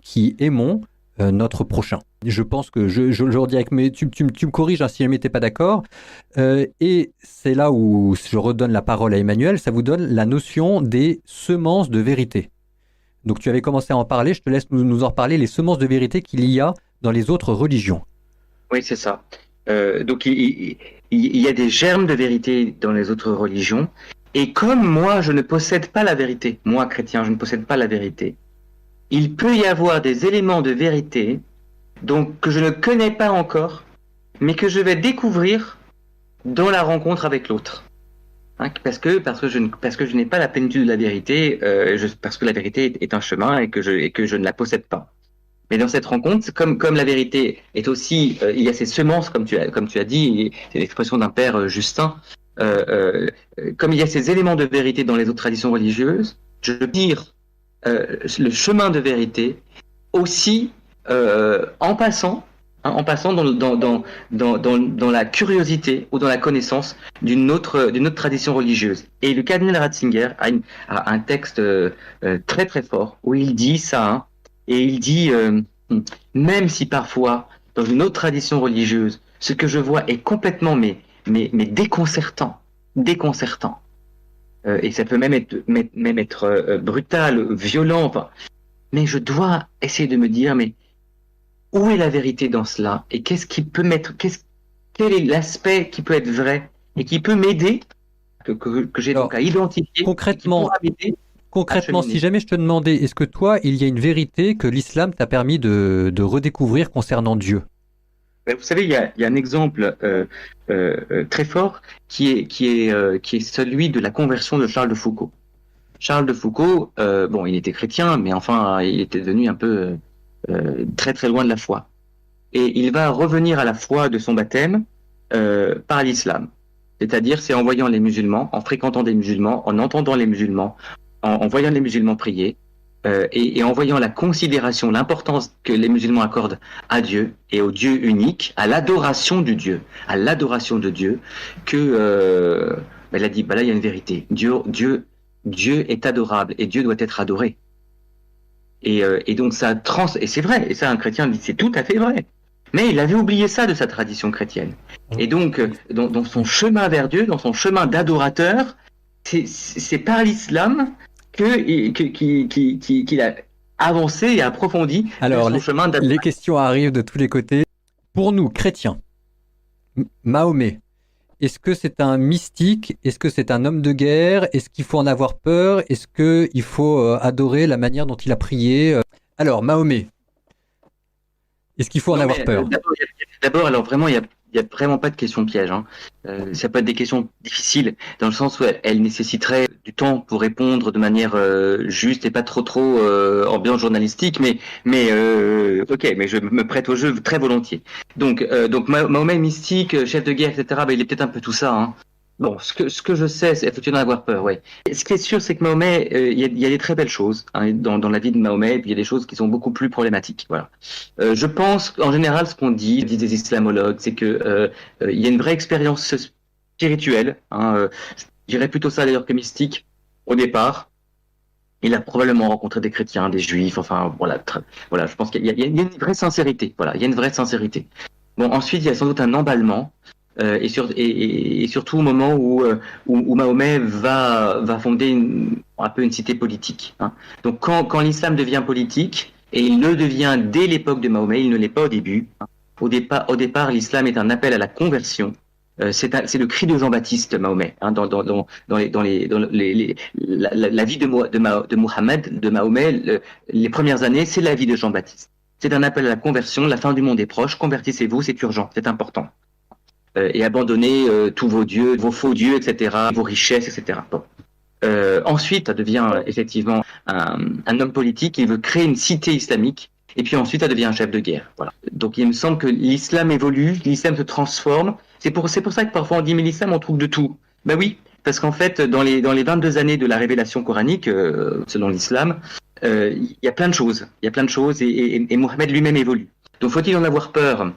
qui aimons notre prochain. Je pense que je le redis avec mes... Tu me corriges si jamais tu n'es pas d'accord. Et c'est là où je redonne la parole à Emmanuel, ça vous donne la notion des semences de vérité. Donc tu avais commencé à en parler, je te laisse nous en reparler, les semences de vérité qu'il y a dans les autres religions. Oui, c'est ça. Donc il y a des germes de vérité dans les autres religions. Et comme moi, je ne possède pas la vérité, moi chrétien, je ne possède pas la vérité, il peut y avoir des éléments de vérité donc que je ne connais pas encore, mais que je vais découvrir dans la rencontre avec l'autre. hein, parce que je n'ai pas la plénitude de la vérité, parce que la vérité est un chemin et que je ne la possède pas. Mais dans cette rencontre, comme la vérité est aussi, il y a ces semences, comme tu as dit, et c'est l'expression d'un père Justin, comme il y a ces éléments de vérité dans les autres traditions religieuses, je tire le chemin de vérité aussi en passant, hein, en passant dans la curiosité ou dans la connaissance d'une autre tradition religieuse. Et le cardinal Ratzinger a un texte très très fort où il dit ça, hein, et il dit même si parfois dans une autre tradition religieuse, ce que je vois est complètement mais déconcertant. Et ça peut même être brutal, violent. Enfin, mais je dois essayer de me dire, mais où est la vérité dans cela? Et quel est l'aspect qui peut être vrai et qui peut m'aider, que j'ai donc à identifier, concrètement, si jamais je te demandais, est-ce que toi, il y a une vérité que l'islam t'a permis de redécouvrir concernant Dieu? Vous savez, il y a un exemple très fort qui est celui de la conversion de Charles de Foucault. Charles de Foucault, bon, il était chrétien, mais enfin, il était devenu un peu très très loin de la foi. Et il va revenir à la foi de son baptême par l'islam. C'est-à-dire, c'est en voyant les musulmans, en fréquentant des musulmans, en entendant les musulmans, en voyant les musulmans prier, et en voyant la considération, l'importance que les musulmans accordent à Dieu et au Dieu unique, à l'adoration de Dieu, que il a dit, bah là il y a une vérité. Dieu est adorable et Dieu doit être adoré. Et donc et c'est vrai, et ça un chrétien dit c'est tout à fait vrai. Mais il avait oublié ça de sa tradition chrétienne. Et donc dans son chemin vers Dieu, dans son chemin d'adorateur, c'est par l'islam qu'il a avancé et approfondi son chemin d'adorateur. Les questions arrivent de tous les côtés. Pour nous, chrétiens, Mahomet, est-ce que c'est un mystique? Est-ce que c'est un homme de guerre? Est-ce qu'il faut en avoir peur? Est-ce qu'il faut adorer la manière dont il a prié? Alors, Mahomet, est-ce qu'il faut en avoir peur? D'abord, alors vraiment, il y a vraiment pas de questions pièges. Hein. Ça peut être des questions difficiles, dans le sens où elles nécessiteraient du temps pour répondre de manière juste et pas trop ambiance journalistique, mais ok, mais je me prête au jeu très volontiers. Donc Mahomet mystique, chef de guerre, etc. Il est peut-être un peu tout ça. Hein. Bon, ce que je sais, c'est faut-il en avoir peur, ouais. Ce qui est sûr, c'est que Mahomet, il y a des très belles choses hein, dans la vie de Mahomet, et puis il y a des choses qui sont beaucoup plus problématiques. Voilà. Je pense, en général, ce qu'on dit des islamologues, c'est que il y a une vraie expérience spirituelle. Hein, je dirais plutôt ça d'ailleurs que mystique au départ. Il a probablement rencontré des chrétiens, des juifs, enfin voilà. Voilà, je pense qu'il y a une vraie sincérité. Voilà, il y a une vraie sincérité. Bon, ensuite, il y a sans doute un emballement. Et surtout au moment où Mahomet va fonder un peu une cité politique. Hein. Donc quand l'islam devient politique, et il le devient dès l'époque de Mahomet, il ne l'est pas au début. Hein. Au départ, l'islam est un appel à la conversion. C'est le cri de Jean-Baptiste Mahomet. Hein, la vie de Mohammed, de Mahomet, les premières années, c'est la vie de Jean-Baptiste. C'est un appel à la conversion. La fin du monde est proche. Convertissez-vous, c'est urgent, c'est important. Et abandonnez tous vos dieux, vos faux dieux, etc., vos richesses, etc. Bon. Ensuite, ça devient effectivement un homme politique, il veut créer une cité islamique, et puis ensuite, ça devient un chef de guerre. Voilà. Donc il me semble que l'islam évolue, l'islam se transforme. C'est pour ça que parfois on dit, mais l'islam, on trouve de tout. Ben oui, parce qu'en fait, dans les 22 années de la révélation coranique, selon l'islam, il y a plein de choses. Il y a plein de choses, et Mohammed lui-même évolue. Donc faut-il en avoir peur?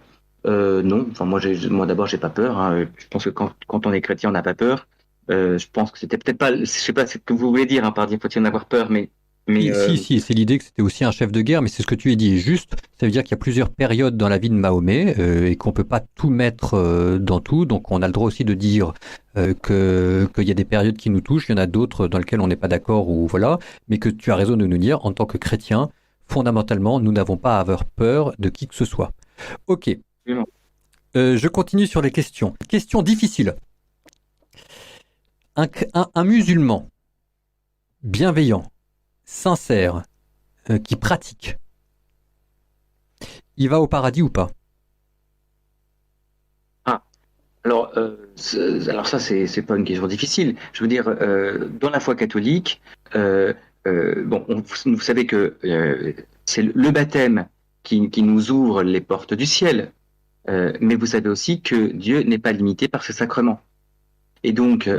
Non, enfin moi d'abord j'ai pas peur. Hein. Je pense que quand on est chrétien on n'a pas peur. Je pense que c'était peut-être pas, je sais pas ce que vous voulez dire hein, par dire faut-il en avoir peur, mais si, c'est l'idée que c'était aussi un chef de guerre, mais c'est ce que tu as dit. Juste, ça veut dire qu'il y a plusieurs périodes dans la vie de Mahomet et qu'on peut pas tout mettre dans tout. Donc on a le droit aussi de dire qu'il y a des périodes qui nous touchent, il y en a d'autres dans lesquelles on n'est pas d'accord ou voilà. Mais que tu as raison de nous dire, en tant que chrétien, fondamentalement, nous n'avons pas à avoir peur de qui que ce soit. Ok. Je continue sur les questions. Question difficile. Un musulman bienveillant, sincère, qui pratique, il va au paradis ou pas? Alors ça, c'est pas une question difficile. Je veux dire, dans la foi catholique, bon, vous savez que c'est le baptême qui nous ouvre les portes du ciel. Mais vous savez aussi que Dieu n'est pas limité par ses sacrements. Et donc,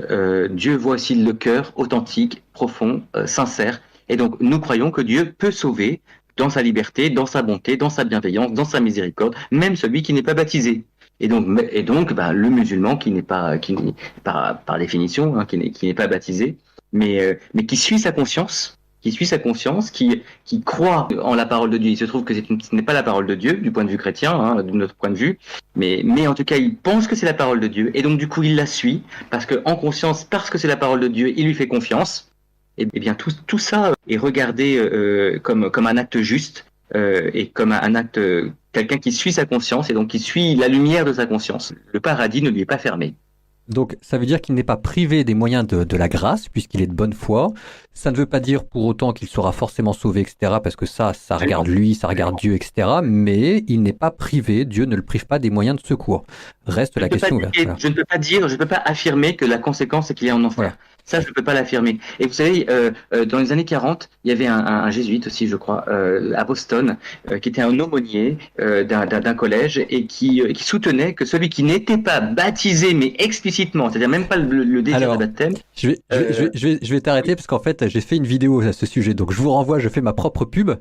Dieu voit aussi le cœur authentique, profond, sincère. Et donc, nous croyons que Dieu peut sauver dans sa liberté, dans sa bonté, dans sa bienveillance, dans sa miséricorde, même celui qui n'est pas baptisé. Et donc, le musulman par définition, hein, qui n'est pas baptisé, mais qui suit sa conscience, qui croit en la parole de Dieu. Il se trouve que ce n'est pas la parole de Dieu du point de vue chrétien, hein, de notre point de vue, mais en tout cas, il pense que c'est la parole de Dieu, et donc du coup, il la suit parce que en conscience, parce que c'est la parole de Dieu, il lui fait confiance. Et bien tout ça est regardé comme un acte juste et comme un acte quelqu'un qui suit sa conscience et donc qui suit la lumière de sa conscience. Le paradis ne lui est pas fermé. Donc ça veut dire qu'il n'est pas privé des moyens de la grâce, puisqu'il est de bonne foi. Ça ne veut pas dire pour autant qu'il sera forcément sauvé, etc., parce que ça regarde lui, ça regarde Dieu, etc., mais il n'est pas privé, Dieu ne le prive pas des moyens de secours. Reste la question ouverte. Voilà. Je ne peux pas affirmer que la conséquence est qu'il est en enfer. Voilà. Ça, je ne peux pas l'affirmer. Et vous savez, dans les années 40, il y avait un jésuite aussi, je crois, à Boston, qui était un aumônier d'un collège et qui soutenait que celui qui n'était pas baptisé, mais explicitement, c'est-à-dire même pas le désir de baptême. Je vais t'arrêter parce qu'en fait, j'ai fait une vidéo à ce sujet, donc je vous renvoie, je fais ma propre pub.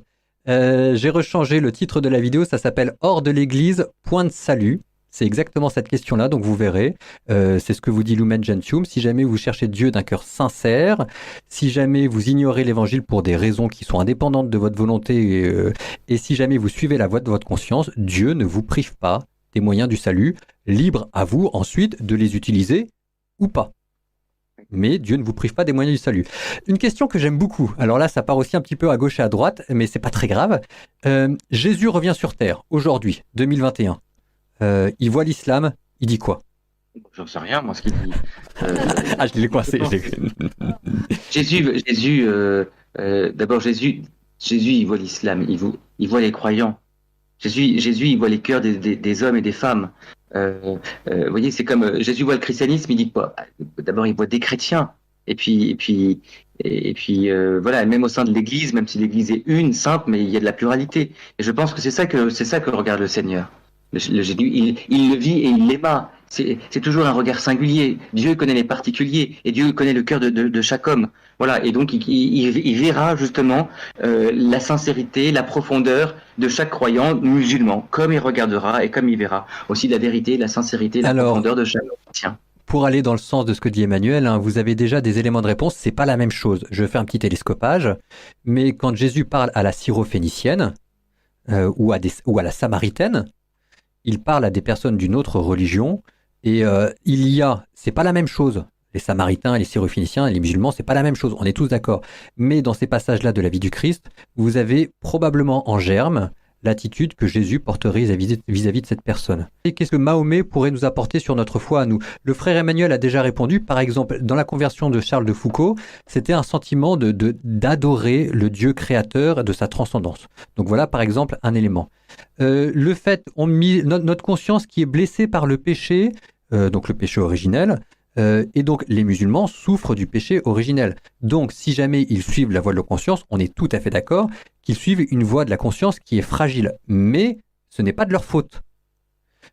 J'ai rechangé le titre de la vidéo, ça s'appelle « Hors de l'église, point de salut ». C'est exactement cette question-là, donc vous verrez. C'est ce que vous dit Lumen Gentium. Si jamais vous cherchez Dieu d'un cœur sincère, si jamais vous ignorez l'évangile pour des raisons qui sont indépendantes de votre volonté, et si jamais vous suivez la voie de votre conscience, Dieu ne vous prive pas des moyens du salut. Libre à vous ensuite de les utiliser ou pas. Mais Dieu ne vous prive pas des moyens du salut. Une question que j'aime beaucoup. Alors là, ça part aussi un petit peu à gauche et à droite, mais c'est pas très grave. Jésus revient sur terre aujourd'hui, 2021. Il voit l'islam, il dit quoi? J'en sais rien, moi, ce qu'il dit. Ah, je l'ai coincé. D'abord, Jésus, il voit l'islam, il voit les croyants. Jésus, il voit les cœurs des hommes et des femmes. Vous voyez, c'est comme Jésus voit le christianisme, il dit quoi? D'abord, il voit des chrétiens. Et puis, voilà, même au sein de l'Église, même si l'Église est une, simple, mais il y a de la pluralité. Et je pense que c'est ça que regarde le Seigneur. Jésus, il le vit et il l'aima. C'est toujours un regard singulier. Dieu connaît les particuliers et Dieu connaît le cœur de chaque homme. Voilà, et donc il verra justement la sincérité, la profondeur de chaque croyant musulman, comme il regardera et comme il verra aussi la vérité, la sincérité, la profondeur de chaque chrétien. Pour aller dans le sens de ce que dit Emmanuel, hein, vous avez déjà des éléments de réponse, c'est pas la même chose. Je fais un petit télescopage, mais quand Jésus parle à la syrophénicienne ou à la samaritaine, il parle à des personnes d'une autre religion et c'est pas la même chose. Les Samaritains, les Syrophéniciens et les musulmans, c'est pas la même chose. On est tous d'accord. Mais dans ces passages-là de la vie du Christ, vous avez probablement en germe l'attitude que Jésus porterait vis-à-vis de cette personne. Et qu'est-ce que Mahomet pourrait nous apporter sur notre foi à nous? Le frère Emmanuel a déjà répondu. Par exemple, dans la conversion de Charles de Foucault, c'était un sentiment d'adorer le Dieu créateur de sa transcendance. Donc voilà, par exemple, un élément. Le fait, notre conscience qui est blessée par le péché, donc le péché originel, et donc les musulmans souffrent du péché originel. Donc si jamais ils suivent la voie de la conscience, on est tout à fait d'accord qu'ils suivent une voie de la conscience qui est fragile, mais ce n'est pas de leur faute.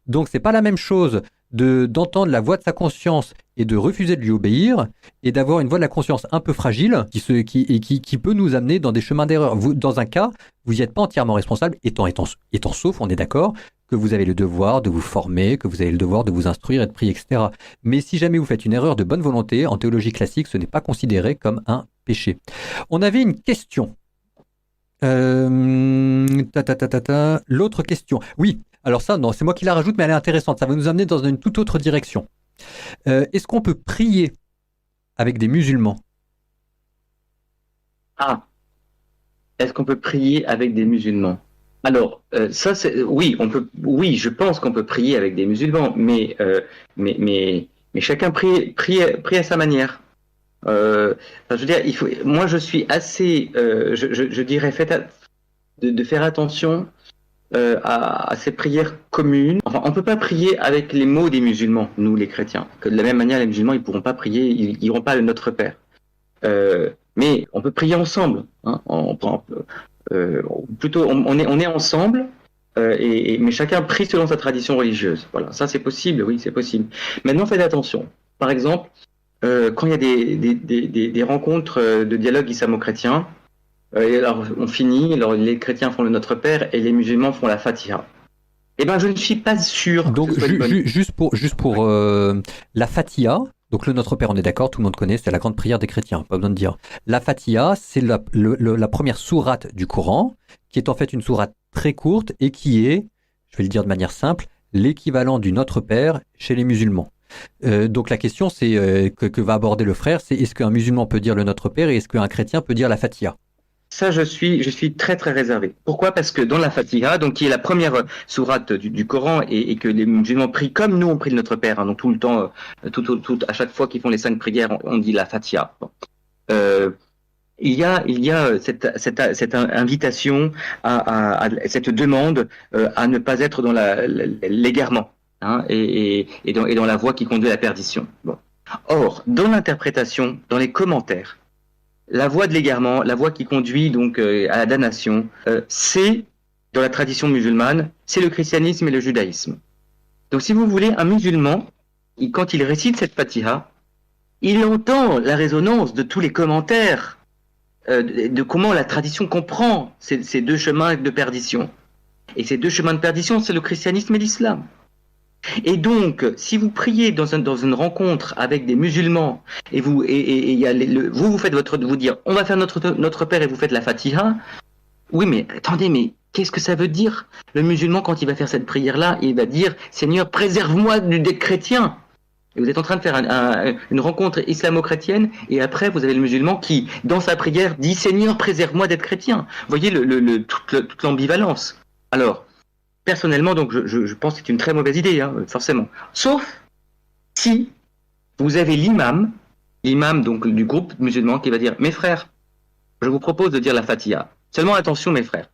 Donc c'est pas la même chose d'entendre la voix de sa conscience et de refuser de lui obéir, et d'avoir une voix de la conscience un peu fragile qui peut nous amener dans des chemins d'erreur. Dans un cas, vous n'y êtes pas entièrement responsable, étant sauf, on est d'accord, que vous avez le devoir de vous former, que vous avez le devoir de vous instruire et de prier, etc. Mais si jamais vous faites une erreur de bonne volonté, en théologie classique, ce n'est pas considéré comme un péché. On avait une question. L'autre question. Oui. Alors ça, non, c'est moi qui la rajoute, mais elle est intéressante. Ça va nous amener dans une toute autre direction. Est-ce qu'on peut prier avec des musulmans? Est-ce qu'on peut prier avec des musulmans? Alors, oui, je pense qu'on peut prier avec des musulmans, mais chacun prie à sa manière. Je veux dire, moi, je suis assez, je dirais, de faire attention à ces prières communes. Enfin, on peut pas prier avec les mots des musulmans, nous les chrétiens. Que de la même manière, les musulmans, ils pourront pas prier, ils n'iront pas le Notre Père. Mais on peut prier ensemble. Hein, plutôt, on est ensemble. Mais chacun prie selon sa tradition religieuse. Voilà, ça c'est possible, oui, c'est possible. Maintenant, faites attention. Par exemple, quand il y a des rencontres de dialogue islamo-chrétien, et alors on finit, alors les chrétiens font le Notre Père et les musulmans font la Fatiha. Eh ben, je ne suis pas sûr. Donc, que ce soit une bonne... juste pour la Fatiha, donc le Notre Père, on est d'accord, tout le monde connaît, c'est la grande prière des chrétiens, pas besoin de dire. La Fatiha, c'est la première sourate du Coran, qui est en fait une sourate très courte et qui est, je vais le dire de manière simple, l'équivalent du Notre Père chez les musulmans. Donc la question c'est que va aborder le frère, c'est est-ce qu'un musulman peut dire le Notre Père et est-ce qu'un chrétien peut dire la Fatiha? Ça, je suis très très réservé. Pourquoi? Parce que dans la Fatiha, donc qui est la première sourate du Coran et que les musulmans prient comme nous on prie le Notre Père, hein, donc tout le temps, à chaque fois qu'ils font les 5 prières, on dit la Fatiha. Bon. Il y a cette invitation à cette demande à ne pas être dans l'égarement, hein, et dans la voie qui conduit à la perdition. Bon. Or, dans l'interprétation, dans les commentaires, la voie de l'égarement, la voie qui conduit donc à la damnation, c'est, dans la tradition musulmane, c'est le christianisme et le judaïsme. Donc si vous voulez, un musulman, quand il récite cette Fatiha, il entend la résonance de tous les commentaires, de comment la tradition comprend ces deux chemins de perdition. Et ces deux chemins de perdition, c'est le christianisme et l'islam. Et donc, si vous priez dans une rencontre avec des musulmans et vous faites vous dire on va faire notre Père et vous faites la Fatiha, oui mais attendez, mais qu'est-ce que ça veut dire? Le musulman, quand il va faire cette prière-là, il va dire Seigneur, préserve-moi des chrétiens. Et vous êtes en train de faire une rencontre islamo-chrétienne et après vous avez le musulman qui, dans sa prière, dit Seigneur, préserve-moi d'être chrétien. Vous voyez toute l'ambivalence. Alors, personnellement, donc, je pense que c'est une très mauvaise idée, hein, forcément. Sauf si vous avez l'imam donc du groupe musulman qui va dire mes frères, je vous propose de dire la Fatiha. Seulement attention, mes frères.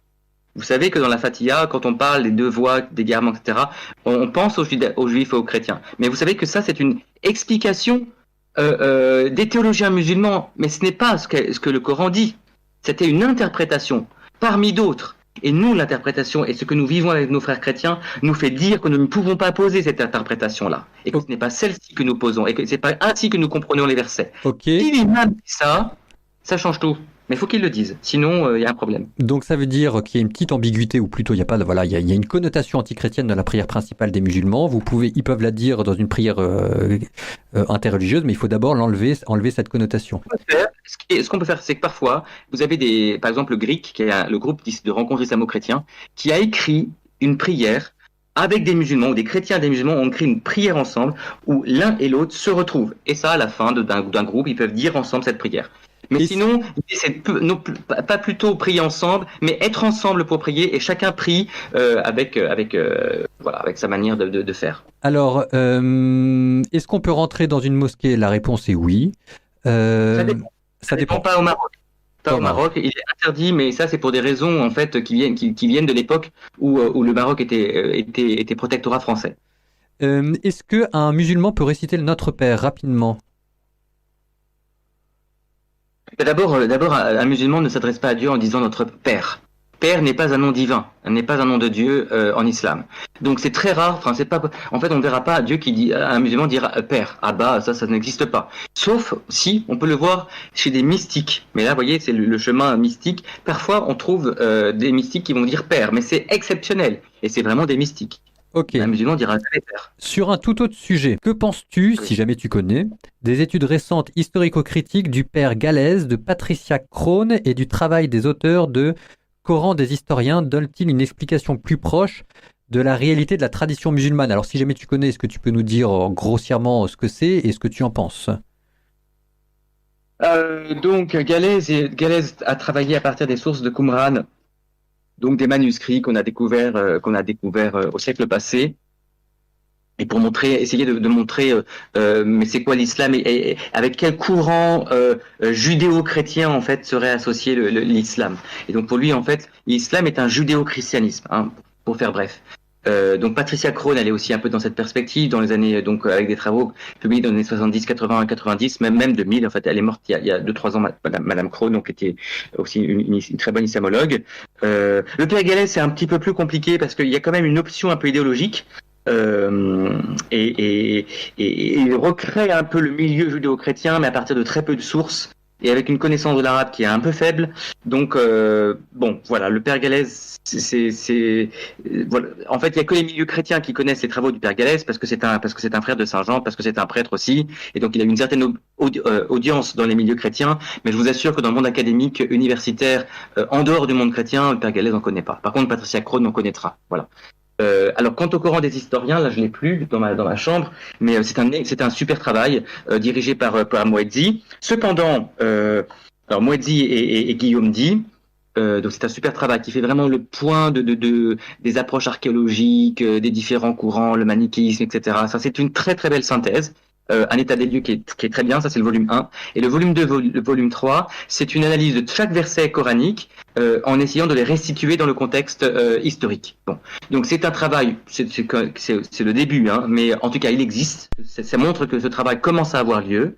Vous savez que dans la Fatiha, quand on parle des deux voies, des d'égarement, etc., on pense aux juifs et aux chrétiens. Mais vous savez que ça, c'est une explication des théologiens musulmans. Mais ce n'est pas ce que le Coran dit. C'était une interprétation parmi d'autres. Et nous, l'interprétation et ce que nous vivons avec nos frères chrétiens nous fait dire que nous ne pouvons pas poser cette interprétation-là. Et que ce n'est pas celle-ci que nous posons. Et que ce n'est pas ainsi que nous comprenons les versets. Okay. Si l'imam dit ça change tout. Mais il faut qu'ils le disent, sinon il y a un problème. Donc ça veut dire qu'il y a une petite ambiguïté, ou plutôt il y a une connotation antichrétienne dans la prière principale des musulmans. Ils peuvent la dire dans une prière interreligieuse, mais il faut d'abord enlever cette connotation. Ce qu'on peut faire, c'est que parfois, vous avez par exemple le GRIC, qui est le groupe de rencontres islamo-chrétiens, qui a écrit une prière avec des musulmans, ou des chrétiens et des musulmans ont écrit une prière ensemble, où l'un et l'autre se retrouvent. Et ça, à la fin d'un groupe, ils peuvent dire ensemble cette prière. Mais sinon, c'est pas plutôt prier ensemble, mais être ensemble pour prier et chacun prie avec sa manière de faire. Alors, est-ce qu'on peut rentrer dans une mosquée? La réponse est oui. Ça dépend pas au Maroc. Au Maroc, il est interdit, mais ça c'est pour des raisons en fait qui viennent de l'époque où le Maroc était protectorat français. Est-ce qu'un musulman peut réciter le Notre Père rapidement? D'abord, un musulman ne s'adresse pas à Dieu en disant notre Père. Père n'est pas un nom divin, n'est pas un nom de Dieu en islam. Donc c'est très rare. Enfin, en fait, on ne verra pas Dieu qui dit un musulman dira Père. Ah bah ça n'existe pas. Sauf si on peut le voir chez des mystiques. Mais là, vous voyez, c'est le chemin mystique. Parfois, on trouve des mystiques qui vont dire Père, mais c'est exceptionnel et c'est vraiment des mystiques. Ok. Un musulman dira Père. Sur un tout autre sujet, que penses-tu, si jamais tu connais, des études récentes historico-critiques du père Galèze, de Patricia Crone et du travail des auteurs de Coran des historiens? Donnent-ils une explication plus proche de la réalité de la tradition musulmane? Alors si jamais tu connais, est-ce que tu peux nous dire grossièrement ce que c'est et ce que tu en penses? Donc Galèze a travaillé à partir des sources de Qumran, donc des manuscrits qu'on a découvert au siècle passé, et pour essayer de montrer mais c'est quoi l'islam et avec quel courant judéo-chrétien en fait serait associé l'islam. Et donc pour lui en fait l'islam est un judéo-christianisme, hein, pour faire bref. Donc Patricia Crone, elle est aussi un peu dans cette perspective, dans les années, donc avec des travaux publiés dans les années 70, 80, 90, même 2000. En fait, elle est morte il y a 2-3 ans, Madame Crone, donc qui était aussi une très bonne islamologue. Le Père Galès, c'est un petit peu plus compliqué parce qu'il y a quand même une option un peu idéologique. Et il recrée un peu le milieu judéo-chrétien, mais à partir de très peu de sources et avec une connaissance de l'arabe qui est un peu faible. Donc, bon, voilà, le Père Galès, voilà. En fait, il y a que les milieux chrétiens qui connaissent les travaux du Père Galès parce que c'est un frère de Saint Jean, parce que c'est un prêtre aussi, et donc il a une certaine audience dans les milieux chrétiens. Mais je vous assure que dans le monde académique, universitaire, en dehors du monde chrétien, le Père Galès n'en connaît pas. Par contre, Patricia Crone en connaîtra. Voilà. Alors, quant au Coran des historiens, là, je l'ai plus dans ma chambre, mais c'est un super travail dirigé par Mouedzi. Cependant, alors Mouedzi et Guillaume Di, donc c'est un super travail qui fait vraiment le point des approches archéologiques, des différents courants, le manichéisme, etc. Ça, c'est une très très belle synthèse. Un état des lieux qui est très bien, ça c'est le volume 1. Et le volume 2, le volume 3, c'est une analyse de chaque verset coranique en essayant de les restituer dans le contexte historique. Bon. Donc c'est un travail, c'est le début, hein, mais en tout cas il existe. Ça montre que ce travail commence à avoir lieu.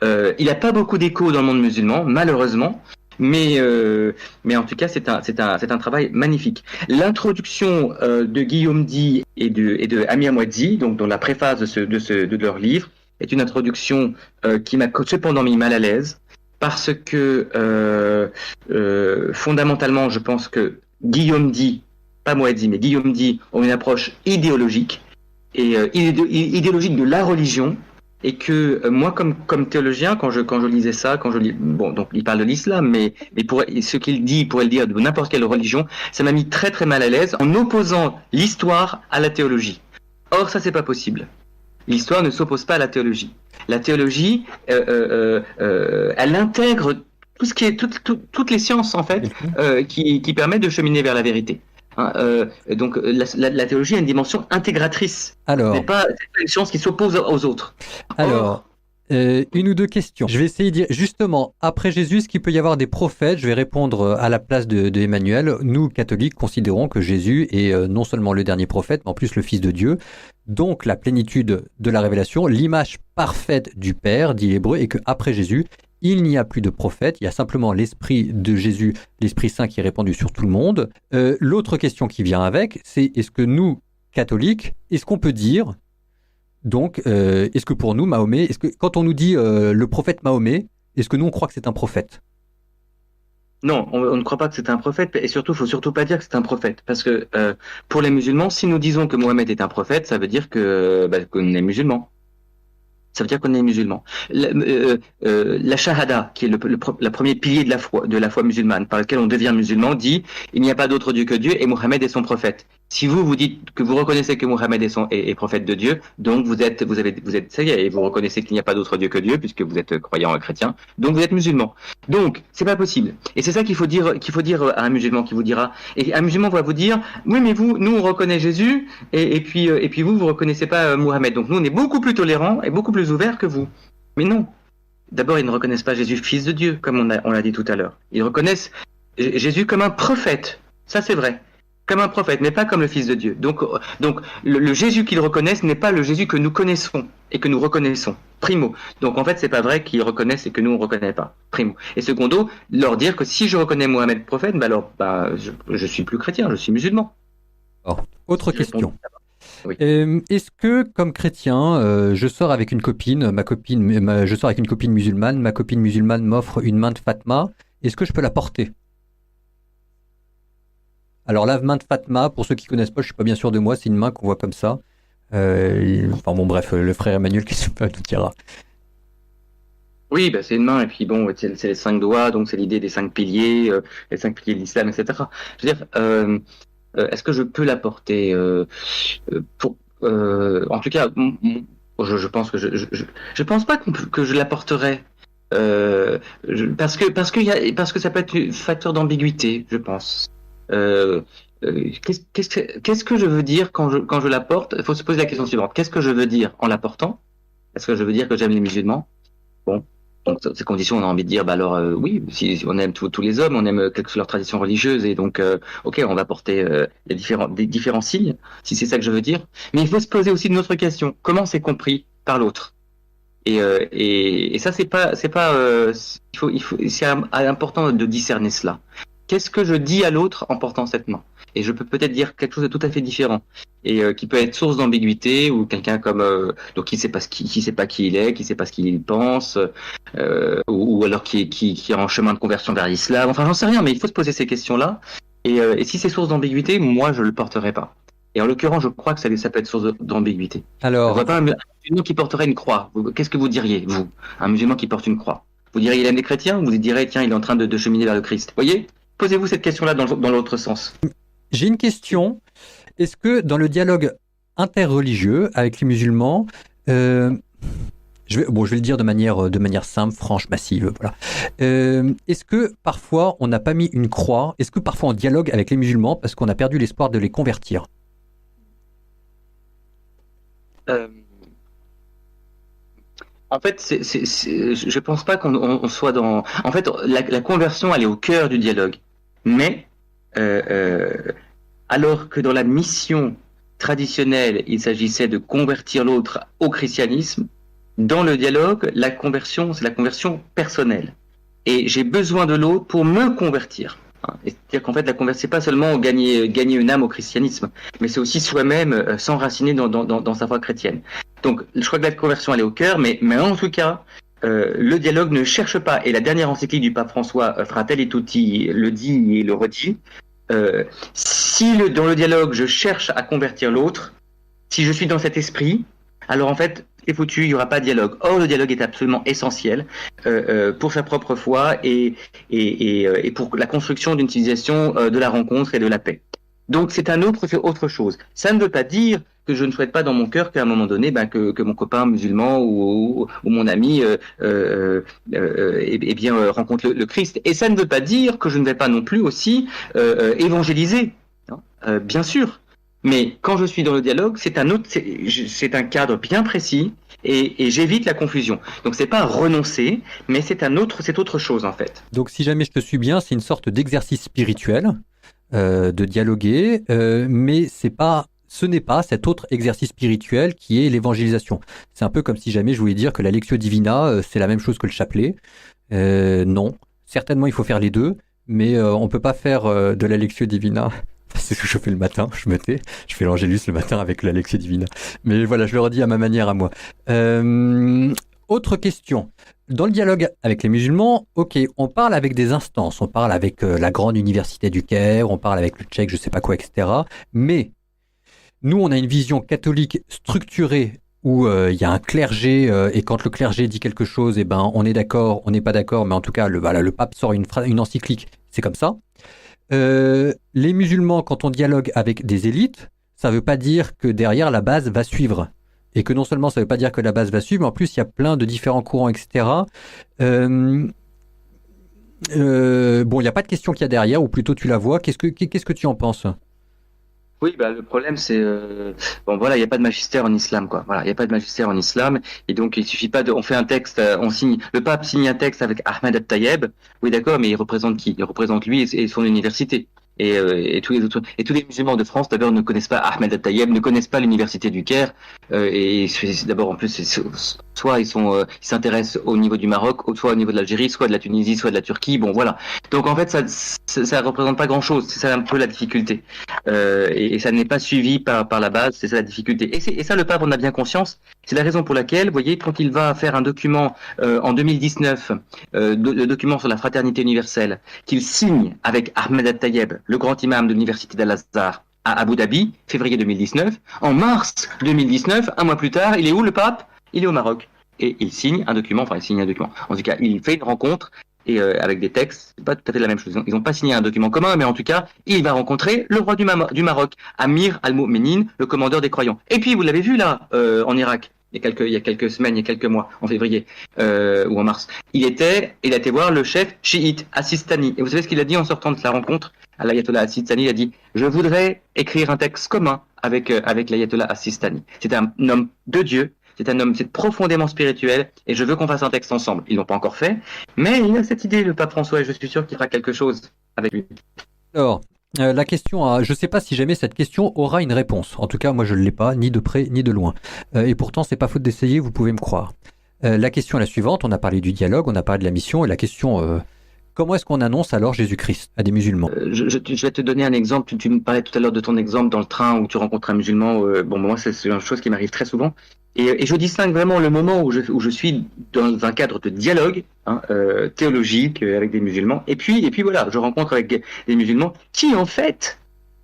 Il n'a pas beaucoup d'écho dans le monde musulman, malheureusement. Mais en tout cas, c'est un travail magnifique. L'introduction de Guillaume Di et de Amir Mouedzi, donc dans la préface de leur livre, est une introduction qui m'a cependant mis mal à l'aise parce que fondamentalement, je pense que Guillaume Di, pas Mouedzi, mais Guillaume Di ont une approche idéologique et idéologique de la religion. Et que moi, comme théologien, quand je lisais ça, bon, donc il parle de l'islam, mais ce qu'il dit, il pourrait le dire de n'importe quelle religion, ça m'a mis très très mal à l'aise en opposant l'histoire à la théologie. Or, ça c'est pas possible. L'histoire ne s'oppose pas à la théologie. La théologie, elle intègre tout ce qui est toutes les sciences en fait, qui permettent de cheminer vers la vérité. Donc la théologie a une dimension intégratrice. Alors, c'est pas une science qui s'oppose aux autres. Alors, une ou deux questions. Je vais essayer de dire, justement, après Jésus, est-ce qu'il peut y avoir des prophètes? Je vais répondre à la place de Emmanuel. Nous, catholiques, considérons que Jésus est non seulement le dernier prophète, mais en plus le Fils de Dieu. Donc, la plénitude de la révélation, l'image parfaite du Père, dit l'Hébreu, et qu'après Jésus, il n'y a plus de prophète, il y a simplement l'Esprit de Jésus, l'Esprit Saint qui est répandu sur tout le monde. L'autre question qui vient avec, c'est est-ce que nous, catholiques, est-ce qu'on peut dire, donc, est-ce que pour nous, Mahomet, est-ce que quand on nous dit le prophète Mahomet, est-ce que nous on croit que c'est un prophète? Non, on ne croit pas que c'est un prophète, et surtout, il faut surtout pas dire que c'est un prophète, parce que pour les musulmans, si nous disons que Mohammed est un prophète, ça veut dire qu'on est musulman. Ça veut dire qu'on est musulman. La shahada, qui est le premier pilier de la foi musulmane, par lequel on devient musulman, dit il n'y a pas d'autre Dieu que Dieu et Mohammed est son prophète. Si vous dites que vous reconnaissez que Mohammed est prophète de Dieu, donc vous êtes ça y est, et vous reconnaissez qu'il n'y a pas d'autre Dieu que Dieu puisque vous êtes croyant et chrétien, donc vous êtes musulman. Donc c'est pas possible. Et c'est ça qu'il faut dire à un musulman qui vous dira. Et un musulman va vous dire oui mais nous on reconnaît Jésus et puis vous reconnaissez pas Mohammed. Donc nous on est beaucoup plus tolérants et beaucoup plus ouverts que vous. Mais non. D'abord ils ne reconnaissent pas Jésus fils de Dieu comme on l'a dit tout à l'heure. Ils reconnaissent Jésus comme un prophète. Ça c'est vrai. Comme un prophète, mais pas comme le Fils de Dieu. Donc le Jésus qu'ils reconnaissent n'est pas le Jésus que nous connaissons et que nous reconnaissons. Primo. Donc en fait, c'est pas vrai qu'ils reconnaissent et que nous on reconnaît pas. Primo. Et secondo, leur dire que si je reconnais Mohammed prophète, je suis plus chrétien, je suis musulman. Alors, autre question. Oui. Est-ce que, comme chrétien, je sors avec une copine, je sors avec une copine musulmane, ma copine musulmane m'offre une main de Fatma, est-ce que je peux la porter? Alors la main de Fatma, pour ceux qui connaissent pas, je suis pas bien sûr de moi, c'est une main qu'on voit comme ça. Enfin bon bref, le frère Emmanuel qui se tout dira. Oui, c'est une main et puis bon, c'est les 5 doigts, donc c'est l'idée des 5 piliers, les 5 piliers de l'islam, etc. Je veux dire, est-ce que je peux la porter en tout cas, je pense que je pense pas que je la porterai. Parce que ça peut être un facteur d'ambiguïté, je pense. Qu'est-ce que je veux dire quand je la porte? Il faut se poser la question suivante. Qu'est-ce que je veux dire en la portant? Est-ce que je veux dire que j'aime les musulmans? Bon. Donc, dans ces conditions, on a envie de dire, bah alors, oui, si on aime tous les hommes, on aime quelle que soit leur tradition religieuse, et donc, ok, on va porter des différents signes, si c'est ça que je veux dire. Mais il faut se poser aussi une autre question. Comment c'est compris par l'autre? Et ça, c'est important de discerner cela. Qu'est-ce que je dis à l'autre en portant cette main? Et je peux peut-être dire quelque chose de tout à fait différent et qui peut être source d'ambiguïté ou quelqu'un comme donc qui sait pas qui sait pas qui il est, qui sait pas ce qu'il pense, ou alors qui est en chemin de conversion vers l'islam. Enfin, j'en sais rien, mais il faut se poser ces questions-là. Et si c'est source d'ambiguïté, moi je le porterai pas. Et en l'occurrence, je crois que ça peut être source d'ambiguïté. Je Alors, vois pas un musulman qui porterait une croix. Qu'est-ce que vous diriez, vous, un musulman qui porte une croix? Vous diriez il aime les chrétiens ou vous direz tiens, il est en train de cheminer vers le Christ? Voyez? Posez-vous cette question-là dans l'autre sens. j'ai une question. Est-ce que dans le dialogue interreligieux avec les musulmans, je vais le dire de manière simple, franche, massive, voilà. Est-ce que parfois on n'a pas mis une croix? Est-ce que parfois on dialogue avec les musulmans parce qu'on a perdu l'espoir de les convertir? En fait, je pense pas qu'on soit dans. En fait, la conversion, elle est au cœur du dialogue. Mais alors que dans la mission traditionnelle, il s'agissait de convertir l'autre au christianisme, dans le dialogue, la conversion, c'est la conversion personnelle. Et j'ai besoin de l'autre pour me convertir. C'est-à-dire qu'en fait, la conversion, c'est pas seulement gagner une âme au christianisme, mais c'est aussi soi-même s'enraciner dans sa foi chrétienne. Donc, je crois que la conversion, elle est au cœur, mais en tout cas, le dialogue ne cherche pas, et la dernière encyclique du pape François, Fratelli Tutti, le dit et le redit, si dans le dialogue, je cherche à convertir l'autre, si je suis dans cet esprit, alors en fait, c'est foutu, il n'y aura pas de dialogue. Or, le dialogue est absolument essentiel pour sa propre foi et pour la construction d'une civilisation de la rencontre et de la paix. Donc, c'est autre chose. Ça ne veut pas dire que je ne souhaite pas dans mon cœur qu'à un moment donné, que mon copain musulman ou mon ami rencontre le Christ. Et ça ne veut pas dire que je ne vais pas non plus aussi évangéliser. Bien sûr. Mais quand je suis dans le dialogue, c'est un cadre bien précis et j'évite la confusion. Donc c'est pas renoncer, mais c'est autre chose en fait. Donc si jamais je te suis bien, c'est une sorte d'exercice spirituel de dialoguer, mais ce n'est pas cet autre exercice spirituel qui est l'évangélisation. C'est un peu comme si jamais je voulais dire que la Lectio Divina, c'est la même chose que le chapelet. Non, certainement il faut faire les deux, mais on peut pas faire de la Lectio Divina. C'est ce que je fais le matin, je fais l'Angélus le matin avec la Lectio Divina. Mais voilà, je le redis à ma manière à moi. Autre question. Dans le dialogue avec les musulmans, ok, on parle avec des instances, on parle avec la grande université du Caire, on parle avec le Tchèque, je sais pas quoi, etc. Mais nous, on a une vision catholique structurée où il y a un clergé et quand le clergé dit quelque chose, eh ben on est d'accord, on n'est pas d'accord, mais en tout cas le pape sort une encyclique, c'est comme ça. Les musulmans, quand on dialogue avec des élites, ça veut pas dire que derrière la base va suivre. Et que non seulement ça veut pas dire que la base va suivre, mais en plus il y a plein de différents courants, etc. Bon, il n'y a pas de question qu'il y a derrière, ou plutôt tu la vois. Qu'est-ce que tu en penses? Oui, le problème c'est bon voilà, il n'y a pas de magistère en islam quoi. Voilà, il n'y a pas de magistère en islam et donc il suffit pas on fait un texte, le pape signe un texte avec Ahmed Al-Tayeb. Oui, d'accord, mais il représente qui? Il représente lui et son université. Et tous les musulmans de France d'abord ne connaissent pas Ahmed Al-Tayeb, ne connaissent pas l'université du Caire et d'abord en plus soit ils s'intéressent au niveau du Maroc, soit au niveau de l'Algérie, soit de la Tunisie, soit de la Turquie. Bon voilà. Donc en fait ça représente pas grand chose. C'est ça un peu la difficulté et ça n'est pas suivi par la base. C'est ça la difficulté. Et ça le pape en a bien conscience. C'est la raison pour laquelle, vous voyez, quand il va faire un document en 2019, le document sur la fraternité universelle, qu'il signe avec Ahmed Al-Tayeb, le grand imam de l'université d'Al-Azhar, à Abu Dhabi, février 2019. En mars 2019, un mois plus tard, il est où le pape? Il est au Maroc. Et il signe un document, En tout cas, il fait une rencontre et avec des textes, c'est pas tout à fait la même chose. Ils n'ont pas signé un document commun, mais en tout cas, il va rencontrer le roi du Maroc, Amir al-Mo'minin, le commandeur des croyants. Et puis, vous l'avez vu là, en Irak, il y a quelques semaines, il y a quelques mois, en février ou en mars. Il a été voir le chef chiite, As-Sistani. Et vous savez ce qu'il a dit en sortant de la rencontre? À l'ayatollah As-Sistani, il a dit « Je voudrais écrire un texte commun avec l'ayatollah As-Sistani ». C'est un homme de Dieu. c'est profondément spirituel, et je veux qu'on fasse un texte ensemble. Ils l'ont pas encore fait, mais il a cette idée, le pape François, et je suis sûr qu'il fera quelque chose avec lui. Alors, la question, je ne sais pas si jamais cette question aura une réponse. En tout cas, moi, je ne l'ai pas, ni de près, ni de loin. Et pourtant, c'est pas faute d'essayer, vous pouvez me croire. La question est la suivante, on a parlé du dialogue, on a parlé de la mission, et la question, comment est-ce qu'on annonce alors Jésus-Christ à des musulmans? Je vais te donner un exemple. Tu me parlais tout à l'heure de ton exemple dans le train où tu rencontres un musulman. Bon, moi, c'est une chose qui m'arrive très souvent. Et je distingue vraiment le moment où je suis dans un cadre de dialogue théologique avec des musulmans. Et puis voilà, je rencontre avec des musulmans qui, en fait,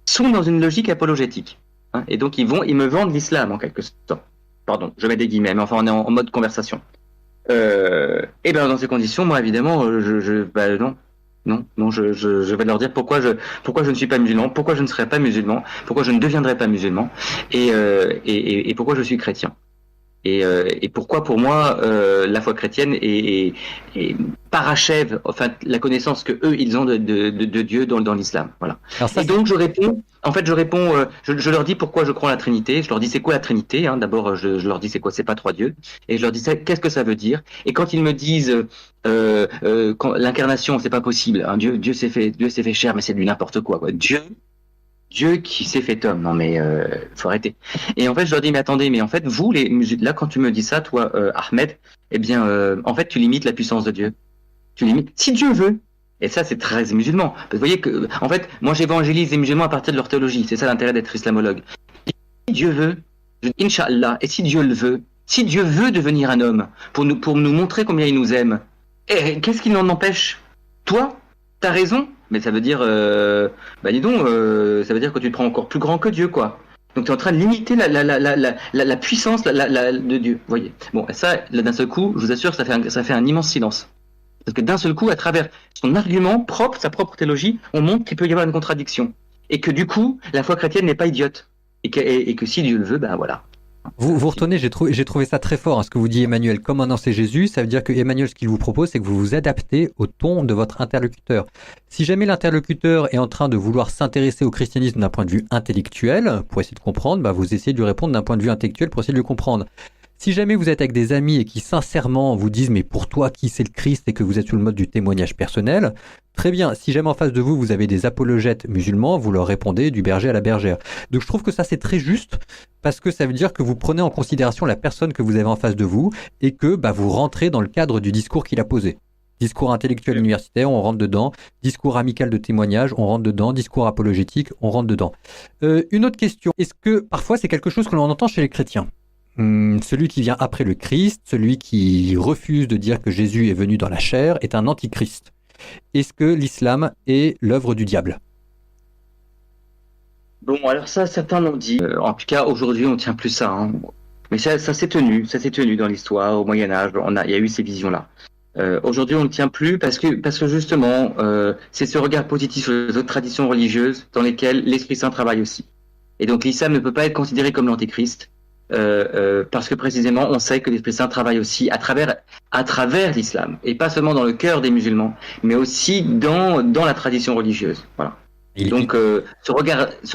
sont dans une logique apologétique. Et donc, ils me vendent l'islam, en quelque sorte. Pardon, je mets des guillemets, mais enfin, on est en mode conversation. Et bien dans ces conditions, moi évidemment, non, je vais leur dire pourquoi je ne suis pas musulman, pourquoi je ne serai pas musulman, pourquoi je ne deviendrai pas musulman, et pourquoi je suis chrétien. Et pourquoi pour moi la foi chrétienne parachève enfin la connaissance que eux ils ont de Dieu dans l'islam. Voilà. Et donc je réponds, je leur dis pourquoi je crois en la Trinité. Je leur dis c'est quoi la Trinité. D'abord je leur dis c'est quoi, c'est pas trois dieux. Et je leur dis qu'est-ce que ça veut dire. Et quand ils me disent quand l'incarnation c'est pas possible, Dieu s'est fait chair, mais c'est du n'importe quoi. Dieu qui s'est fait homme, non mais faut arrêter. Et en fait je leur dis mais attendez, mais en fait vous là quand tu me dis ça toi Ahmed, eh bien en fait tu limites la puissance de Dieu. Tu limites si Dieu veut. Et ça c'est très musulman. Parce que vous voyez que en fait moi j'évangélise les musulmans à partir de leur théologie, c'est ça l'intérêt d'être islamologue. Si Dieu veut, Inch'Allah, et si Dieu le veut, si Dieu veut devenir un homme pour nous montrer combien il nous aime, qu'est-ce qui l'en empêche? Toi, t'as raison. Mais ça veut dire, dis donc, ça veut dire que tu te prends encore plus grand que Dieu, quoi. Donc tu es en train de limiter la puissance de Dieu, vous voyez. Bon, ça, là, d'un seul coup, je vous assure que ça fait un immense silence. Parce que d'un seul coup, à travers son argument propre, sa propre théologie, on montre qu'il peut y avoir une contradiction. Et que du coup, la foi chrétienne n'est pas idiote. Et que si Dieu le veut, ben voilà. Vous retenez, j'ai trouvé ça très fort, ce que vous dit Emmanuel. Comme annoncer Jésus, ça veut dire que Emmanuel, ce qu'il vous propose, c'est que vous vous adaptez au ton de votre interlocuteur. Si jamais l'interlocuteur est en train de vouloir s'intéresser au christianisme d'un point de vue intellectuel, pour essayer de comprendre, vous essayez de lui répondre d'un point de vue intellectuel pour essayer de le comprendre. Si jamais vous êtes avec des amis et qui sincèrement vous disent mais pour toi qui c'est le Christ et que vous êtes sur le mode du témoignage personnel, très bien, si jamais en face de vous avez des apologètes musulmans, vous leur répondez du berger à la bergère. Donc je trouve que ça c'est très juste parce que ça veut dire que vous prenez en considération la personne que vous avez en face de vous et que vous rentrez dans le cadre du discours qu'il a posé. Discours intellectuel universitaire, on rentre dedans. Discours amical de témoignage, on rentre dedans. Discours apologétique, on rentre dedans. Une autre question, est-ce que parfois c'est quelque chose que l'on entend chez les chrétiens ? Celui qui vient après le Christ, celui qui refuse de dire que Jésus est venu dans la chair, est un antichrist. Est-ce que l'islam est l'œuvre du diable ? Bon, alors ça, certains l'ont dit. En tout cas, aujourd'hui, on ne tient plus ça. Mais ça s'est tenu dans l'histoire, au Moyen-Âge, il y a eu ces visions-là. Aujourd'hui, on ne tient plus parce que justement, c'est ce regard positif sur les autres traditions religieuses dans lesquelles l'Esprit Saint travaille aussi. Et donc, l'islam ne peut pas être considéré comme l'antéchrist. Parce que précisément on sait que l'Esprit Saint travaille aussi à travers l'islam et pas seulement dans le cœur des musulmans mais aussi dans la tradition religieuse. Voilà. Donc ce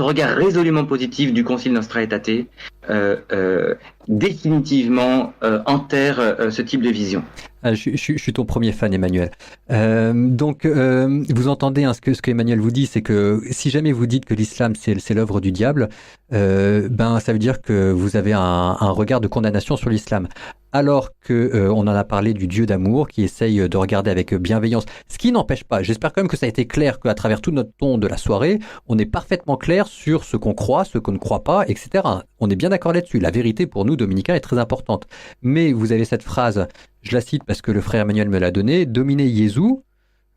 regard résolument positif du Concile Nostra Aetate définitivement enterre ce type de vision. Je suis ton premier fan, Emmanuel. Vous entendez ce que Emmanuel vous dit, c'est que si jamais vous dites que l'islam c'est l'œuvre du diable, ça veut dire que vous avez un regard de condamnation sur l'islam. Alors que on en a parlé du Dieu d'amour qui essaye de regarder avec bienveillance, ce qui n'empêche pas, j'espère quand même que ça a été clair qu'à travers tout notre ton de la soirée, on est parfaitement clair sur ce qu'on croit, ce qu'on ne croit pas, etc. On est bien d'accord là-dessus. La vérité pour nous, dominicains, est très importante. Mais vous avez cette phrase, je la cite parce que le frère Emmanuel me l'a donné, Domine Jesu,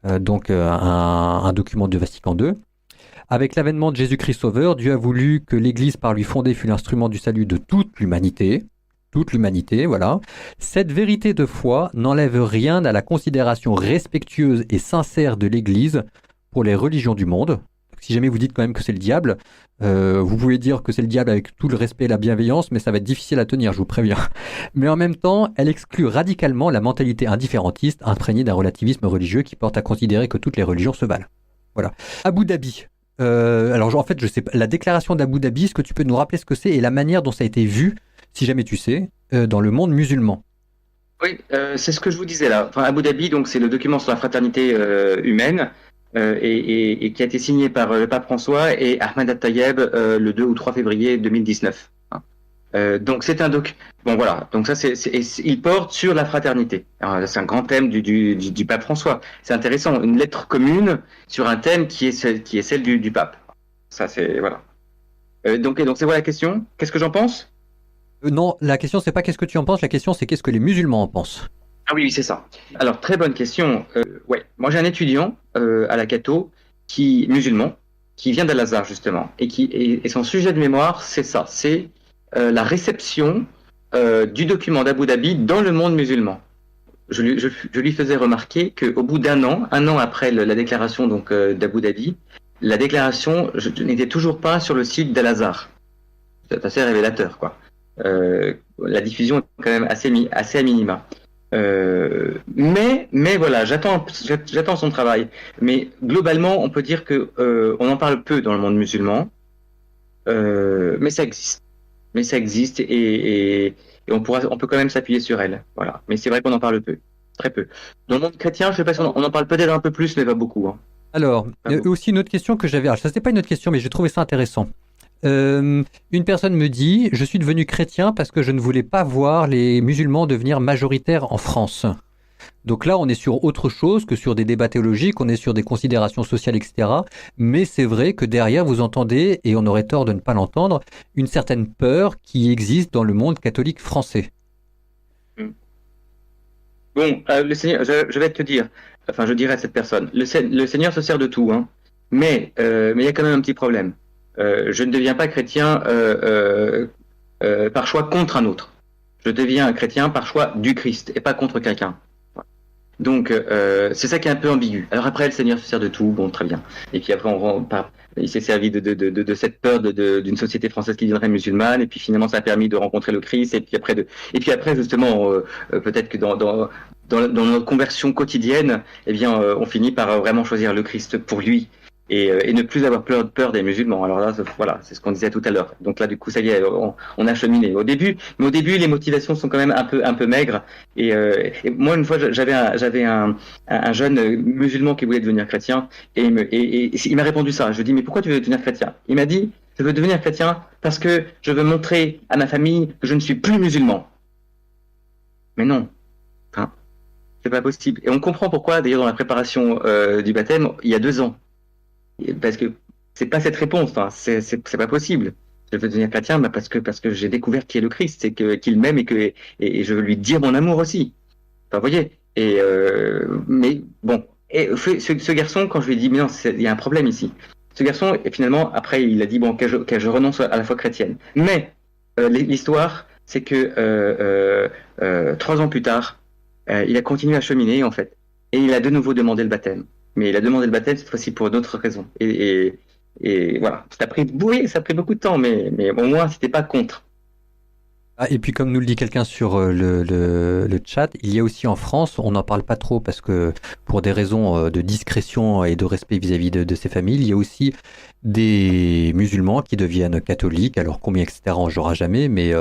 un document de Vatican II. Avec l'avènement de Jésus-Christ Sauveur, Dieu a voulu que l'Église par lui fondée fût l'instrument du salut de toute l'humanité. Toute l'humanité, voilà. Cette vérité de foi n'enlève rien à la considération respectueuse et sincère de l'Église pour les religions du monde. Si jamais vous dites quand même que c'est le diable, vous pouvez dire que c'est le diable avec tout le respect et la bienveillance, mais ça va être difficile à tenir, je vous préviens. Mais en même temps, elle exclut radicalement la mentalité indifférentiste imprégnée d'un relativisme religieux qui porte à considérer que toutes les religions se valent. Voilà. Abu Dhabi. Alors en fait, je sais pas, la déclaration d'Abu Dhabi, est-ce que tu peux nous rappeler ce que c'est et la manière dont ça a été vu, si jamais tu sais, dans le monde musulman. Oui, c'est ce que je vous disais là. Enfin, Abu Dhabi, donc c'est le document sur la fraternité humaine et qui a été signé par le pape François et Ahmed Al-Tayeb le 2 ou 3 février 2019. Donc c'est un bon voilà, donc ça il porte sur la fraternité. Alors, c'est un grand thème du pape François. C'est intéressant, une lettre commune sur un thème qui est celle du pape. Ça c'est voilà. Donc c'est voilà la question. Qu'est-ce que j'en pense? Non, la question c'est pas qu'est-ce que tu en penses, la question c'est qu'est-ce que les musulmans en pensent. Ah oui, c'est ça. Alors très bonne question. Ouais, moi j'ai un étudiant à la Cato musulman qui vient d'Al-Azhar justement et son sujet de mémoire c'est ça, c'est la réception du document d'Abu Dhabi dans le monde musulman. Je lui faisais remarquer qu'au bout un an après la déclaration donc d'Abu Dhabi, la déclaration n'était toujours pas sur le site d'Al-Azhar. C'est assez révélateur, quoi. La diffusion est quand même assez à minima. Mais voilà, j'attends son travail. Mais globalement, on peut dire que on en parle peu dans le monde musulman, mais ça existe. Et on peut quand même s'appuyer sur elle. Voilà. Mais c'est vrai qu'on en parle peu, très peu. Dans le monde chrétien, je sais pas si on en parle peut-être un peu plus, mais pas beaucoup. Hein. Alors, aussi une autre question que j'avais. Alors, ça c'était pas une autre question, mais j'ai trouvé ça intéressant. Une personne me dit, je suis devenu chrétien parce que je ne voulais pas voir les musulmans devenir majoritaires en France. Donc là, on est sur autre chose que sur des débats théologiques, on est sur des considérations sociales, etc. Mais c'est vrai que derrière, vous entendez, et on aurait tort de ne pas l'entendre, une certaine peur qui existe dans le monde catholique français. Bon, le Seigneur, je vais te dire, enfin je dirais à cette personne, le Seigneur se sert de tout, hein. Mais il y a quand même un petit problème. Je ne deviens pas chrétien par choix contre un autre. Je deviens un chrétien par choix du Christ et pas contre quelqu'un. Donc c'est ça qui est un peu ambigu. Alors après le Seigneur se sert de tout, bon très bien. Et puis après il s'est servi de cette peur d'une société française qui deviendrait musulmane et puis finalement ça a permis de rencontrer le Christ et puis après justement peut-être que dans notre conversion quotidienne, eh bien on finit par vraiment choisir le Christ pour lui. Et ne plus avoir peur des musulmans. Alors là, voilà, c'est ce qu'on disait tout à l'heure. Donc là, du coup, ça y est, on a cheminé. Mais au début, les motivations sont quand même un peu maigres. Et moi, une fois, j'avais un jeune musulman qui voulait devenir chrétien, et il m'a répondu ça. Je lui ai dit, mais pourquoi tu veux devenir chrétien? Il m'a dit, je veux devenir chrétien parce que je veux montrer à ma famille que je ne suis plus musulman. Mais non. Hein, c'est pas possible. Et on comprend pourquoi, d'ailleurs, dans la préparation du baptême, il y a 2 ans. Parce que c'est pas cette réponse, hein. C'est pas possible. Je veux devenir chrétien parce que j'ai découvert qui est le Christ, c'est qu'il m'aime et je veux lui dire mon amour aussi. Enfin, vous voyez. Mais bon, et ce garçon, quand je lui ai dit mais non, il y a un problème ici. Ce garçon, et finalement, après, il a dit bon, que je renonce à la foi chrétienne. Mais l'histoire, c'est que 3 ans plus tard, il a continué à cheminer en fait, et il a de nouveau demandé le baptême. Mais il a demandé le baptême cette fois-ci pour d'autres raisons. Et voilà, ça a pris beaucoup de temps, mais au moins c'était pas contre. Ah, et puis comme nous le dit quelqu'un sur le chat, il y a aussi en France, on n'en parle pas trop parce que pour des raisons de discrétion et de respect vis-à-vis de ces familles, il y a aussi des musulmans qui deviennent catholiques. Alors combien etc. on ne jouera jamais, mais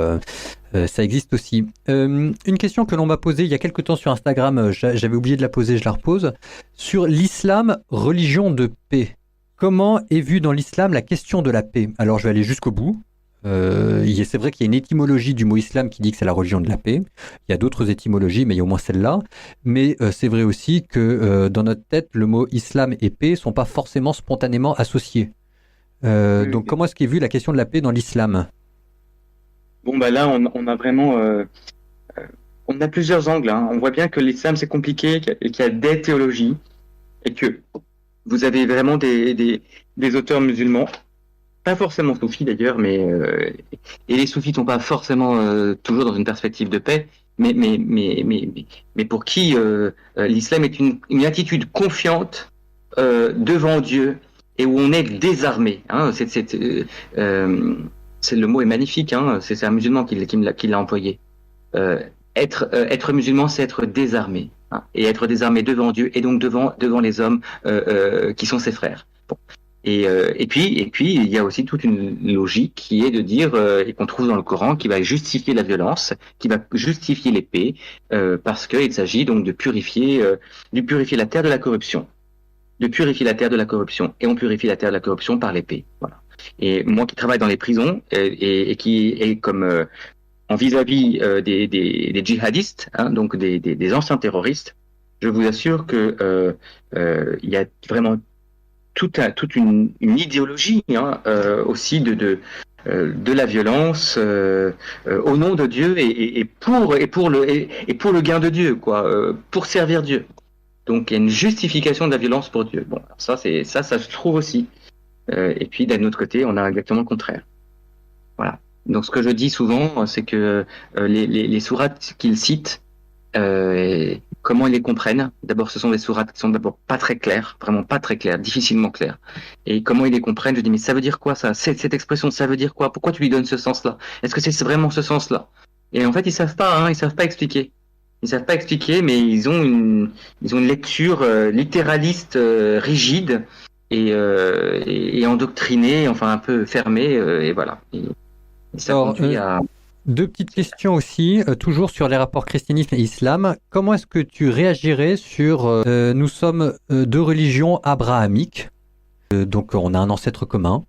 ça existe aussi. Une question que l'on m'a posée il y a quelque temps sur Instagram, j'avais oublié de la poser, je la repose. Sur l'islam, religion de paix. Comment est vue dans l'islam la question de la paix? Alors je vais aller jusqu'au bout. C'est vrai qu'il y a une étymologie du mot islam qui dit que c'est la religion de la paix. Il y a d'autres étymologies, mais il y a au moins celle-là. Mais c'est vrai aussi que dans notre tête, le mot islam et paix sont pas forcément spontanément associés. Donc comment est-ce qu'est vue la question de la paix dans l'islam? Bon bah là on a vraiment on a plusieurs angles. Hein. On voit bien que l'islam c'est compliqué, qu'il y a des théologies et que vous avez vraiment des auteurs musulmans. Pas forcément soufis d'ailleurs, mais et les soufis sont pas forcément toujours dans une perspective de paix, mais pour qui l'islam est une attitude confiante devant Dieu et où on est désarmé. Hein, le mot est magnifique. Hein, c'est un musulman qui l'a employé. Être musulman, c'est être désarmé, hein, et être désarmé devant Dieu et donc devant les hommes qui sont ses frères. Bon. Et puis, il y a aussi toute une logique qui est de dire, et qu'on trouve dans le Coran, qui va justifier la violence, qui va justifier l'épée, parce qu'il s'agit donc de purifier la terre de la corruption. De purifier la terre de la corruption. Et on purifie la terre de la corruption par l'épée. Voilà. Et moi qui travaille dans les prisons, et qui est comme en vis-à-vis des djihadistes, hein, donc des anciens terroristes, je vous assure que il y a vraiment toute une idéologie, hein, aussi de la violence au nom de Dieu et pour le gain de Dieu, quoi, pour servir Dieu. Donc il y a une justification de la violence pour Dieu. Bon, alors ça se trouve aussi. Et puis d'un autre côté, on a exactement le contraire. Voilà. Donc ce que je dis souvent, c'est que les sourates qu'il cite, comment ils les comprennent. D'abord, ce sont des sourates qui sont d'abord pas très claires, vraiment pas très claires, difficilement claires. Et comment ils les comprennent, je dis mais ça veut dire quoi ça? Cette expression, ça veut dire quoi? Pourquoi tu lui donnes ce sens-là? Est-ce que c'est vraiment ce sens-là? Et en fait, ils savent pas, hein, ils savent pas expliquer. Ils savent pas expliquer, mais ils ont une lecture littéraliste rigide et endoctrinée, enfin un peu fermée, et voilà. Et ça conduit à... Deux petites questions aussi, toujours sur les rapports christianisme et islam. Comment est-ce que tu réagirais sur nous sommes deux religions abrahamiques, donc on a un ancêtre commun.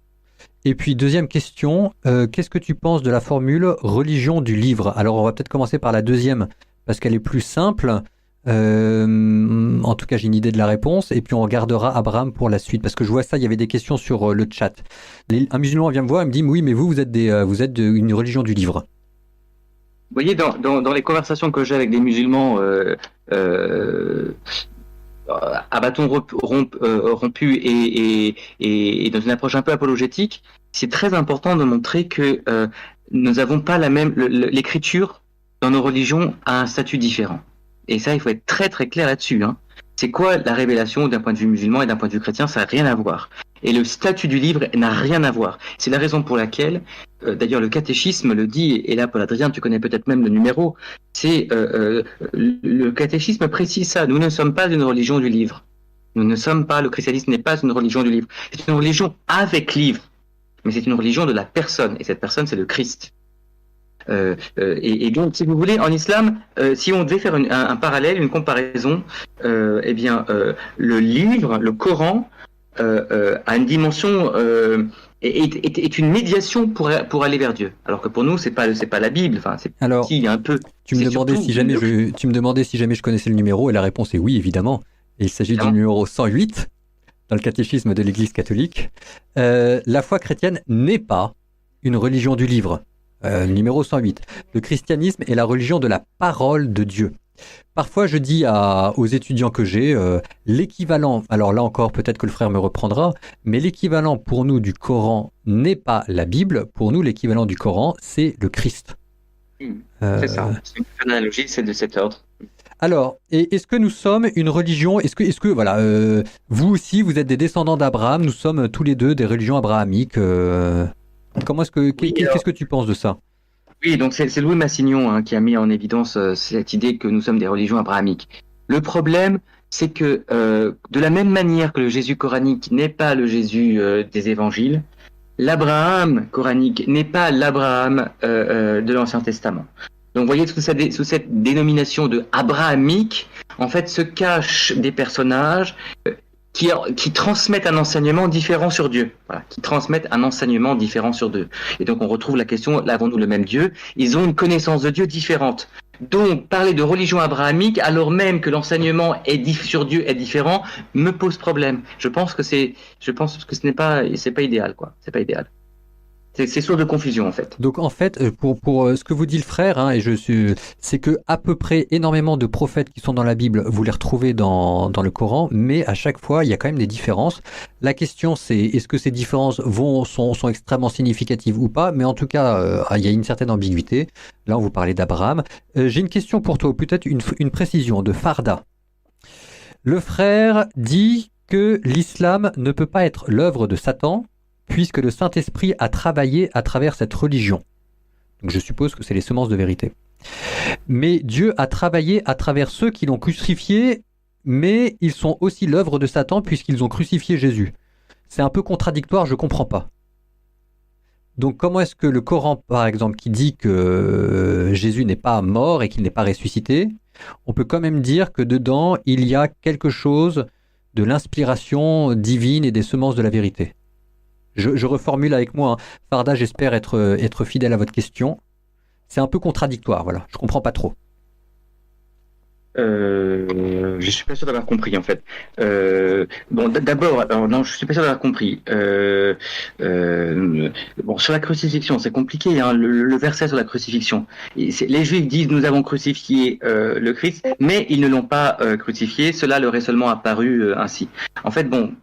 Et puis deuxième question, qu'est-ce que tu penses de la formule religion du livre? Alors on va peut-être commencer par la deuxième parce qu'elle est plus simple. En tout cas, j'ai une idée de la réponse, et puis on regardera Abraham pour la suite, parce que je vois ça, il y avait des questions sur le chat. Un musulman vient me voir et me dit oui, mais vous êtes une religion du livre. Vous voyez, dans les conversations que j'ai avec des musulmans à bâton rompu et dans une approche un peu apologétique, c'est très important de montrer que nous n'avons pas l'écriture dans nos religions a un statut différent. Et ça, il faut être très très clair là-dessus, hein. C'est quoi la révélation d'un point de vue musulman et d'un point de vue chrétien? Ça n'a rien à voir. Et le statut du livre n'a rien à voir. C'est la raison pour laquelle, d'ailleurs, le catéchisme le dit, et là, Paul Adrien, tu connais peut-être même le numéro, c'est le catéchisme précise ça. Nous ne sommes pas une religion du livre. Nous ne sommes pas, le christianisme n'est pas une religion du livre. C'est une religion avec livre, mais c'est une religion de la personne. Et cette personne, c'est le Christ. Et donc, si vous voulez, en islam, si on devait faire un parallèle, une comparaison, le livre, le Coran, a une dimension, est une médiation pour aller vers Dieu. Alors que pour nous, c'est pas la Bible. Enfin, alors, il y a un peu. Tu me demandais si jamais je connaissais le numéro, et la réponse est oui, évidemment. Et il s'agit du numéro 108 dans le catéchisme de l'Église catholique. La foi chrétienne n'est pas une religion du livre. Numéro 108. Le christianisme est la religion de la parole de Dieu. Parfois, je dis aux étudiants que j'ai, l'équivalent, alors là encore, peut-être que le frère me reprendra, mais l'équivalent pour nous du Coran n'est pas la Bible. Pour nous, l'équivalent du Coran, c'est le Christ. C'est ça. C'est une analogie, c'est de cet ordre. Alors, est-ce que nous sommes une religion, est-ce que voilà, vous aussi, vous êtes des descendants d'Abraham, nous sommes tous les deux des religions abrahamiques. Qu'est-ce que tu penses de ça? Oui, donc c'est Louis Massignon, hein, qui a mis en évidence cette idée que nous sommes des religions abrahamiques. Le problème, c'est que de la même manière que le Jésus coranique n'est pas le Jésus des évangiles, l'Abraham coranique n'est pas l'Abraham de l'Ancien Testament. Donc vous voyez, sous cette dénomination de abrahamique, en fait, se cachent des personnages qui transmettent un enseignement différent sur Dieu. Voilà, qui transmettent un enseignement différent sur Dieu. Et donc on retrouve la question, avons-nous le même Dieu? Ils ont une connaissance de Dieu différente. Donc parler de religion abrahamique alors même que l'enseignement sur Dieu est différent me pose problème. Je pense que c'est pas idéal, quoi. C'est pas idéal. C'est source de confusion, en fait. Donc en fait, pour ce que vous dit le frère, hein, c'est que à peu près énormément de prophètes qui sont dans la Bible, vous les retrouvez dans le Coran, mais à chaque fois, il y a quand même des différences. La question, c'est est-ce que ces différences sont extrêmement significatives ou pas? Mais en tout cas, il y a une certaine ambiguïté. Là, on vous parlait d'Abraham. J'ai une question pour toi, peut-être une précision de Farda. Le frère dit que l'islam ne peut pas être l'œuvre de Satan, puisque le Saint-Esprit a travaillé à travers cette religion. Donc je suppose que c'est les semences de vérité. Mais Dieu a travaillé à travers ceux qui l'ont crucifié, mais ils sont aussi l'œuvre de Satan puisqu'ils ont crucifié Jésus. c'est un peu contradictoire, je comprends pas. Donc comment est-ce que le Coran, par exemple, qui dit que Jésus n'est pas mort et qu'il n'est pas ressuscité, on peut quand même dire que dedans, il y a quelque chose de l'inspiration divine et des semences de la vérité. Je reformule avec moi, hein. Farda, j'espère être fidèle à votre question. C'est un peu contradictoire, voilà. Je comprends pas trop. Je suis pas sûr d'avoir compris en fait. Bon, d'abord, alors non, je suis pas sûr d'avoir compris. Bon, sur la crucifixion, c'est compliqué, hein, le verset sur la crucifixion. Les Juifs disent nous avons crucifié le Christ, mais ils ne l'ont pas crucifié. Cela leur est seulement apparu ainsi. En fait, bon.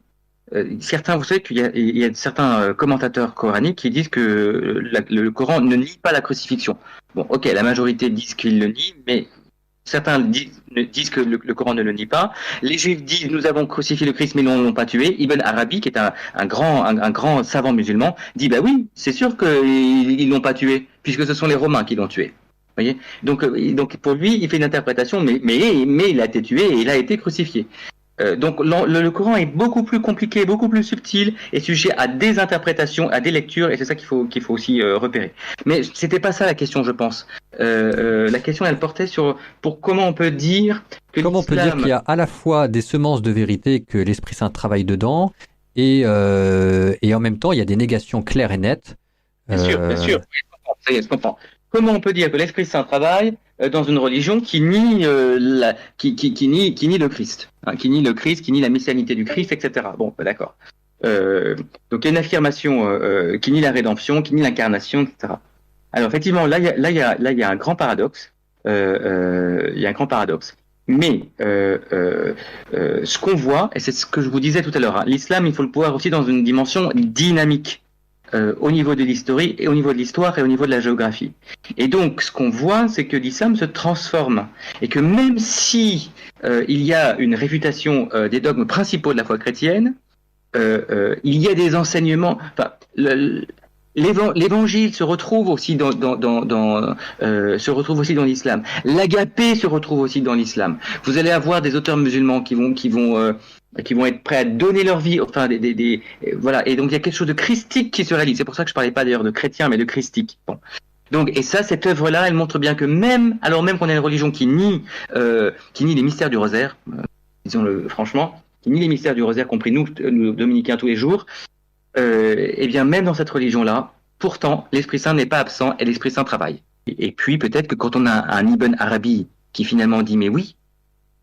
Certains, vous savez qu'il y a certains commentateurs coraniques qui disent que le Coran ne nie pas la crucifixion. Bon, ok, la majorité disent qu'il le nie, mais certains disent que le Coran ne le nie pas. Les Juifs disent nous avons crucifié le Christ mais nous ne l'ont pas tué. Ibn Arabi, qui est un grand savant musulman, dit bah oui, c'est sûr qu'ils l'ont pas tué puisque ce sont les Romains qui l'ont tué. Vous voyez, donc pour lui, il fait une interprétation, mais il a été tué et il a été crucifié. Donc le Coran est beaucoup plus compliqué, beaucoup plus subtil et sujet à des interprétations, à des lectures, et c'est ça qu'il faut aussi repérer. Mais c'était pas ça la question, je pense. La question, elle portait sur comment on peut dire que comment on peut dire qu'il y a à la fois des semences de vérité que l'Esprit Saint travaille dedans et en même temps il y a des négations claires et nettes. Bien sûr, ça y est, je comprends. Comment on peut dire que l'Esprit Saint travaille dans une religion qui nie qui nie le Christ, hein, qui nie le Christ, qui nie la messianité du Christ, etc. Bon, d'accord. Donc il y a une affirmation qui nie la rédemption, qui nie l'incarnation, etc. Alors effectivement, là il y a un grand paradoxe. Il y a un grand paradoxe. Mais ce qu'on voit, et c'est ce que je vous disais tout à l'heure, hein, l'islam, il faut le voir aussi dans une dimension dynamique. Au niveau de l'histoire et au niveau de l'histoire et au niveau de la géographie. Et donc, ce qu'on voit, c'est que l'islam se transforme et que même si il y a une réfutation des dogmes principaux de la foi chrétienne, il y a des enseignements. Enfin, l'évangile se retrouve aussi dans l'islam. L'agapé se retrouve aussi dans l'islam. Vous allez avoir des auteurs musulmans qui vont être prêts à donner leur vie, enfin voilà. Et donc il y a quelque chose de christique qui se réalise. C'est pour ça que je parlais pas d'ailleurs de chrétien, mais de christique. Bon. Donc et ça, cette œuvre-là, elle montre bien que même qu'on a une religion qui nie les mystères du rosaire, disons-le franchement, qui nie les mystères du rosaire, compris nous dominicains tous les jours. Eh bien même dans cette religion-là, pourtant l'Esprit Saint n'est pas absent et l'Esprit Saint travaille. Et puis peut-être que quand on a un Ibn Arabi qui finalement dit mais oui,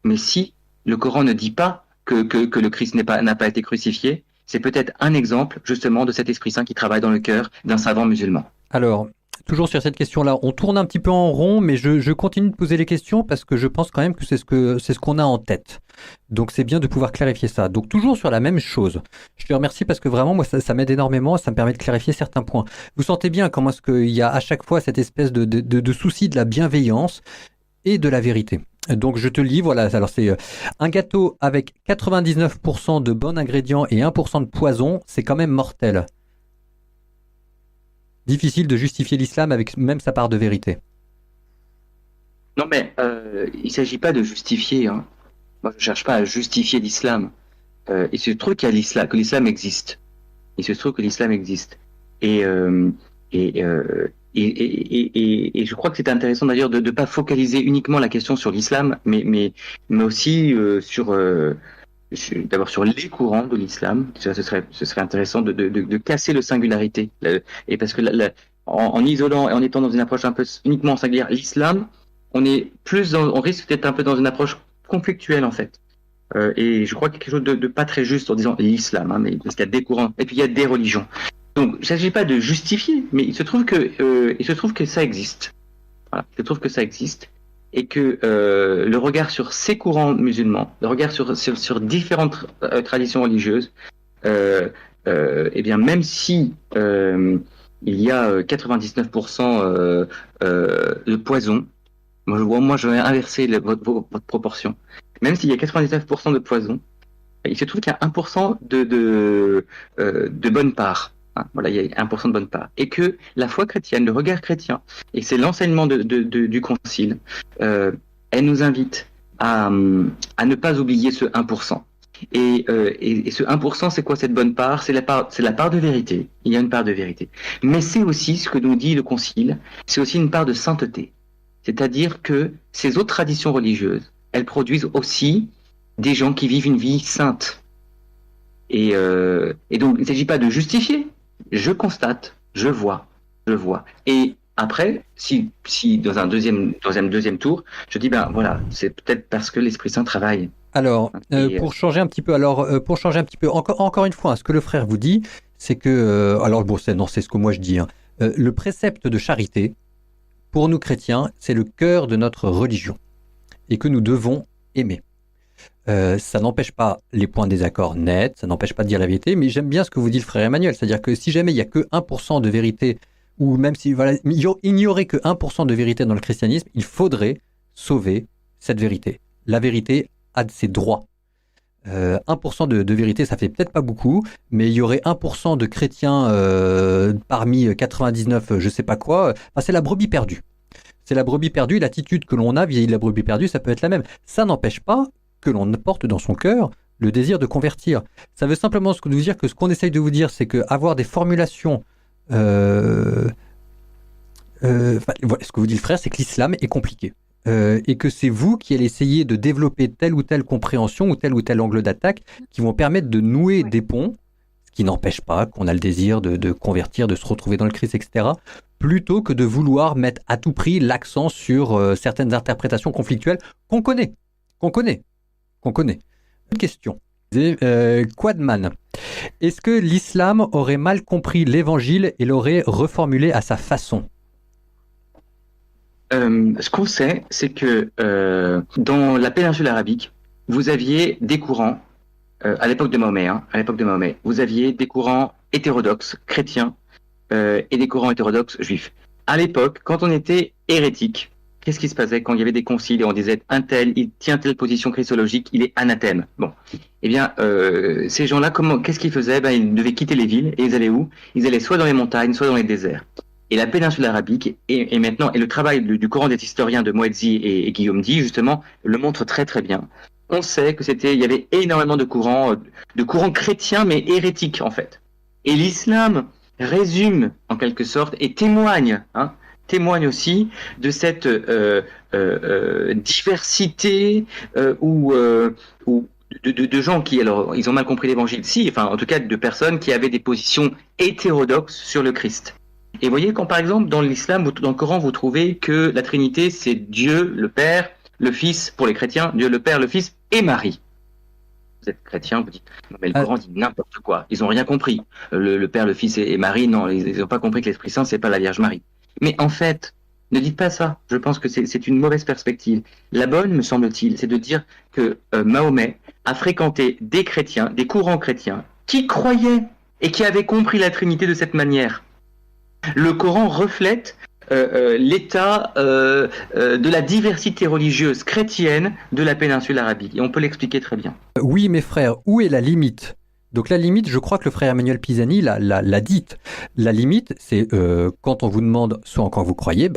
mais si le Coran ne dit pas que le Christ n'a pas été crucifié, c'est peut-être un exemple justement de cet Esprit Saint qui travaille dans le cœur d'un savant musulman. Alors, toujours sur cette question-là, on tourne un petit peu en rond, mais je continue de poser les questions parce que je pense quand même que c'est ce qu'on a en tête. Donc c'est bien de pouvoir clarifier ça. Donc toujours sur la même chose. Je te remercie parce que vraiment, moi, ça m'aide énormément, ça me permet de clarifier certains points. Vous sentez bien comment est-ce qu'il y a à chaque fois cette espèce de souci de la bienveillance et de la vérité. Donc je te lis, voilà, alors c'est un gâteau avec 99% de bons ingrédients et 1% de poison, c'est quand même mortel. Difficile de justifier l'islam avec même sa part de vérité. Non mais il ne s'agit pas de justifier, hein. Moi je ne cherche pas à justifier l'islam. Il se trouve que l'islam existe. Il se trouve que l'islam existe. Et je crois que c'est intéressant d'ailleurs de ne pas focaliser uniquement la question sur l'islam, mais aussi d'abord sur les courants de l'islam. Ce serait intéressant de casser le singularité. Et parce que en isolant et en étant dans une approche un peu uniquement singulière, l'islam, on risque d'être un peu dans une approche conflictuelle en fait. Et je crois qu'il y a quelque chose de pas très juste en disant l'islam, hein, mais parce qu'il y a des courants et puis il y a des religions. Donc, il ne s'agit pas de justifier, mais il se trouve que ça existe. Voilà, il se trouve que ça existe et que le regard sur ces courants musulmans, le regard sur différentes traditions religieuses, eh bien, même si il y a 99% de poison, moi, je vais inverser votre proportion. Même s'il y a 99% de poison, il se trouve qu'il y a 1% de bonne part. Voilà, il y a 1% de bonne part. Et que la foi chrétienne, le regard chrétien, et c'est l'enseignement du Concile, elle nous invite à ne pas oublier ce 1%. Et ce 1%, c'est quoi cette bonne part? C'est la part de vérité. Il y a une part de vérité. Mais c'est aussi ce que nous dit le Concile, c'est aussi une part de sainteté. C'est-à-dire que ces autres traditions religieuses, elles produisent aussi des gens qui vivent une vie sainte. Et donc, il ne s'agit pas de justifier. Je constate, je vois. Et après, si dans un deuxième tour, je dis, ben voilà, c'est peut-être parce que l'Esprit Saint travaille. Alors, pour changer un petit peu, encore une fois, hein, ce que le frère vous dit, c'est que, alors bon, c'est ce que moi je dis, hein, le précepte de charité, pour nous chrétiens, c'est le cœur de notre religion et que nous devons aimer. Ça n'empêche pas les points de désaccord nets, ça n'empêche pas de dire la vérité, mais j'aime bien ce que vous dit le frère Emmanuel, c'est-à-dire que si jamais il n'y a que 1% de vérité, ou même si voilà, il n'y aurait que 1% de vérité dans le christianisme, il faudrait sauver cette vérité. La vérité a ses droits. 1% de vérité, ça fait peut-être pas beaucoup, mais il y aurait 1% de chrétiens parmi 99, je sais pas quoi. Enfin, c'est la brebis perdue. C'est la brebis perdue, l'attitude que l'on a vis-à-vis de la brebis perdue, ça peut être la même. Ça n'empêche pas que l'on porte dans son cœur le désir de convertir. Ça veut simplement nous dire que ce qu'on essaye de vous dire, c'est qu'avoir des formulations... ce que vous dit le frère, c'est que l'islam est compliqué. Et que c'est vous qui allez essayer de développer telle ou telle compréhension ou tel angle d'attaque qui vont permettre de nouer des ponts, ce qui n'empêche pas qu'on a le désir de convertir, de se retrouver dans le Christ, etc., plutôt que de vouloir mettre à tout prix l'accent sur certaines interprétations conflictuelles qu'on connaît. Une question. Quadman. Est-ce que l'islam aurait mal compris l'évangile et l'aurait reformulé à sa façon ? Ce qu'on sait, c'est que dans la péninsule arabique, vous aviez des courants, à l'époque de Mahomet, vous aviez des courants hétérodoxes chrétiens et des courants hétérodoxes juifs. À l'époque, quand on était hérétique, qu'est-ce qui se passait quand il y avait des conciles et on disait un tel, il tient telle position christologique, il est anathème. Bon, eh bien, ces gens-là, qu'est-ce qu'ils faisaient? Ben, ils devaient quitter les villes et ils allaient où? Ils allaient soit dans les montagnes, soit dans les déserts. Et la péninsule arabique, et le travail du courant des historiens de Moedzi et Guillaume Di, justement, le montre très très bien. On sait que il y avait énormément de courants chrétiens, mais hérétiques, en fait. Et l'islam résume, en quelque sorte, et témoigne aussi de cette diversité de gens qui, alors, ils ont mal compris l'évangile, en tout cas, de personnes qui avaient des positions hétérodoxes sur le Christ. Et vous voyez, quand par exemple dans l'islam, dans le Coran, vous trouvez que la Trinité, c'est Dieu, le Père, le Fils, pour les chrétiens, Dieu, le Père, le Fils et Marie. Vous êtes chrétien, vous dites, non mais le Coran dit n'importe quoi, ils n'ont rien compris. Le Père, le Fils et Marie, non, ils n'ont pas compris que l'Esprit Saint, c'est pas la Vierge Marie. Mais en fait, ne dites pas ça, je pense que c'est une mauvaise perspective. La bonne, me semble-t-il, c'est de dire que Mahomet a fréquenté des chrétiens, des courants chrétiens, qui croyaient et qui avaient compris la Trinité de cette manière. Le Coran reflète l'état de la diversité religieuse chrétienne de la péninsule arabique. Et on peut l'expliquer très bien. Oui, mes frères, où est la limite ? Donc la limite, je crois que le frère Emmanuel Pisani l'a dite. La limite, c'est quand on vous demande, soit quand vous croyez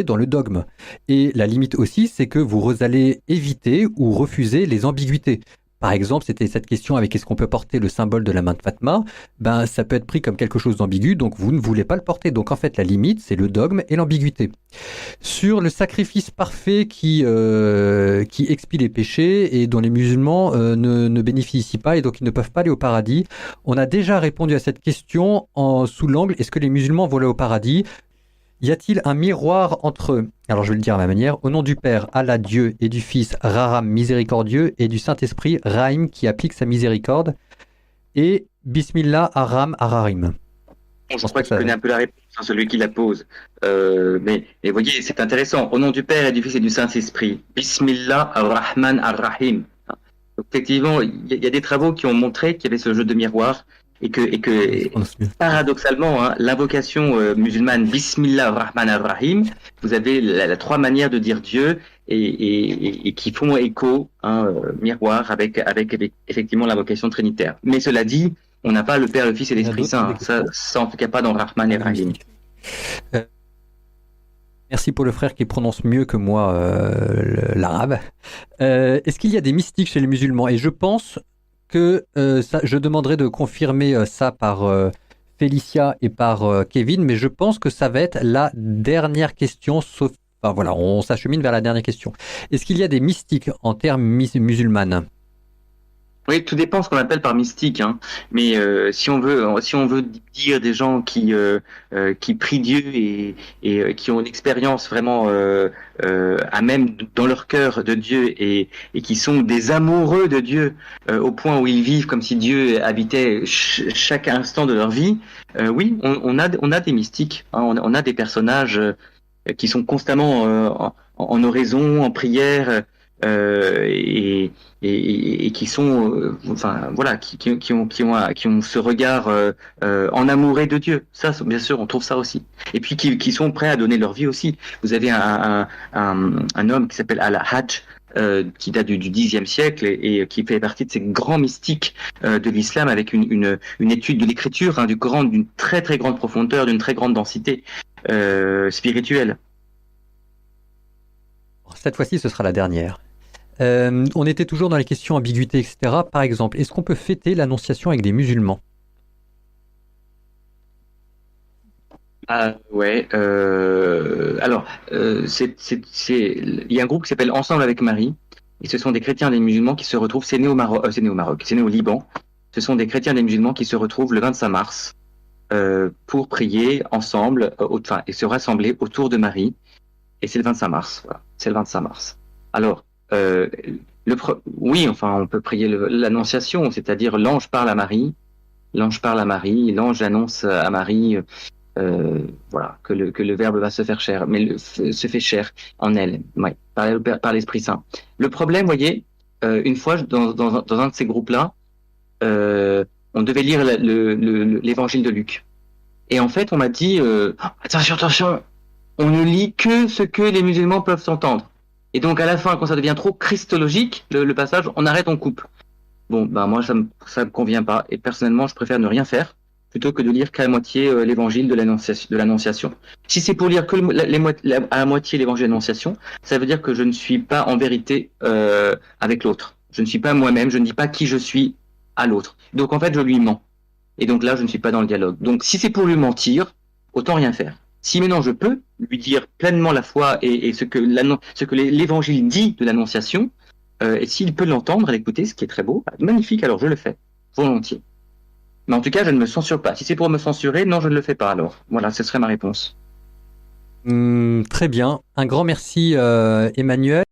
dans le dogme. Et la limite aussi, c'est que vous allez éviter ou refuser les ambiguïtés. Par exemple, c'était cette question avec est-ce qu'on peut porter le symbole de la main de Fatma, ça peut être pris comme quelque chose d'ambigu, donc vous ne voulez pas le porter. Donc en fait, la limite, c'est le dogme et l'ambiguïté. Sur le sacrifice parfait qui expie les péchés et dont les musulmans ne bénéficient pas et donc ils ne peuvent pas aller au paradis, on a déjà répondu à cette question sous l'angle est-ce que les musulmans vont aller au paradis ? Y a-t-il un miroir entre eux ? Alors je vais le dire à ma manière. Au nom du Père, Allah, Dieu, et du Fils, Raham, miséricordieux, et du Saint-Esprit, Rahim, qui applique sa miséricorde, et Bismillah, Aram, Ararim. Je crois qu'il connaît un peu la réponse, celui qui la pose. Mais vous voyez, c'est intéressant. Au nom du Père, et du Fils, et du Saint-Esprit, Bismillah, Ar-Rahman, Ar-Rahim. Donc, effectivement, il y a des travaux qui ont montré qu'il y avait ce jeu de miroir. Et que paradoxalement, l'invocation musulmane Bismillah ar-Rahman ar-Rahim, vous avez la trois manières de dire Dieu et qui font écho, miroir avec effectivement l'invocation trinitaire. Mais cela dit, on n'a pas le Père, le Fils et l'Esprit Saint. Ça en tout cas pas dans Rahman et Rahim. Merci pour le frère qui prononce mieux que moi l'arabe. Est-ce qu'il y a des mystiques chez les musulmans ? Et je pense que je demanderai de confirmer ça par Félicia et par Kevin, mais je pense que ça va être la dernière question, sauf... Enfin voilà, on s'achemine vers la dernière question. Est-ce qu'il y a des mystiques en termes musulmanes? Oui, tout dépend ce qu'on appelle par mystique, hein. Mais si on veut dire des gens qui prient Dieu et qui ont une expérience vraiment à même dans leur cœur de Dieu et qui sont des amoureux de Dieu au point où ils vivent comme si Dieu habitait chaque instant de leur vie, oui, on a des mystiques, hein. On a des personnages qui sont constamment en oraison, en prière. Et qui sont, enfin voilà, qui ont ce regard en amouré de Dieu. Ça, bien sûr, on trouve ça aussi. Et puis qui sont prêts à donner leur vie aussi. Vous avez un homme qui s'appelle Al-Hajj, qui date du Xe siècle et qui fait partie de ces grands mystiques de l'islam avec une étude de l'écriture, hein, du Coran d'une très très grande profondeur, d'une très grande densité spirituelle. Cette fois-ci, ce sera la dernière. On était toujours dans les questions ambiguïté, etc. Par exemple, est-ce qu'on peut fêter l'Annonciation avec des musulmans? Ouais. Alors, il y a un groupe qui s'appelle Ensemble avec Marie, et ce sont des chrétiens et des musulmans qui se retrouvent. C'est né au Maroc, c'est né au Liban. Ce sont des chrétiens et des musulmans qui se retrouvent le 25 mars pour prier ensemble, enfin, et se rassembler autour de Marie. Et c'est le 25 mars. Voilà, c'est le 25 mars. Alors, oui, enfin, on peut prier l'Annonciation, c'est-à-dire l'ange parle à Marie, l'ange annonce à Marie, voilà, que le Verbe va se faire chair, mais se fait chair en elle, ouais, par l'Esprit Saint. Le problème, voyez, une fois dans un de ces groupes-là, on devait lire l'Évangile de Luc, et en fait, on m'a dit, attention, on ne lit que ce que les musulmans peuvent entendre. Et donc à la fin, quand ça devient trop christologique, le passage, on arrête, on coupe. Bon, ben moi ça me convient pas. Et personnellement, je préfère ne rien faire plutôt que de lire qu'à moitié l'évangile de l'Annonciation. Si c'est pour lire que à moitié l'évangile de l'Annonciation, ça veut dire que je ne suis pas en vérité avec l'autre. Je ne suis pas moi-même, je ne dis pas qui je suis à l'autre. Donc en fait, je lui mens. Et donc là, je ne suis pas dans le dialogue. Donc si c'est pour lui mentir, autant rien faire. Si maintenant je peux lui dire pleinement la foi et ce que l'évangile dit de l'Annonciation, et s'il peut l'entendre et l'écouter, ce qui est très beau, magnifique, alors je le fais, volontiers. Mais en tout cas, je ne me censure pas. Si c'est pour me censurer, non, je ne le fais pas alors. Voilà, ce serait ma réponse. Très bien. Un grand merci, Emmanuel.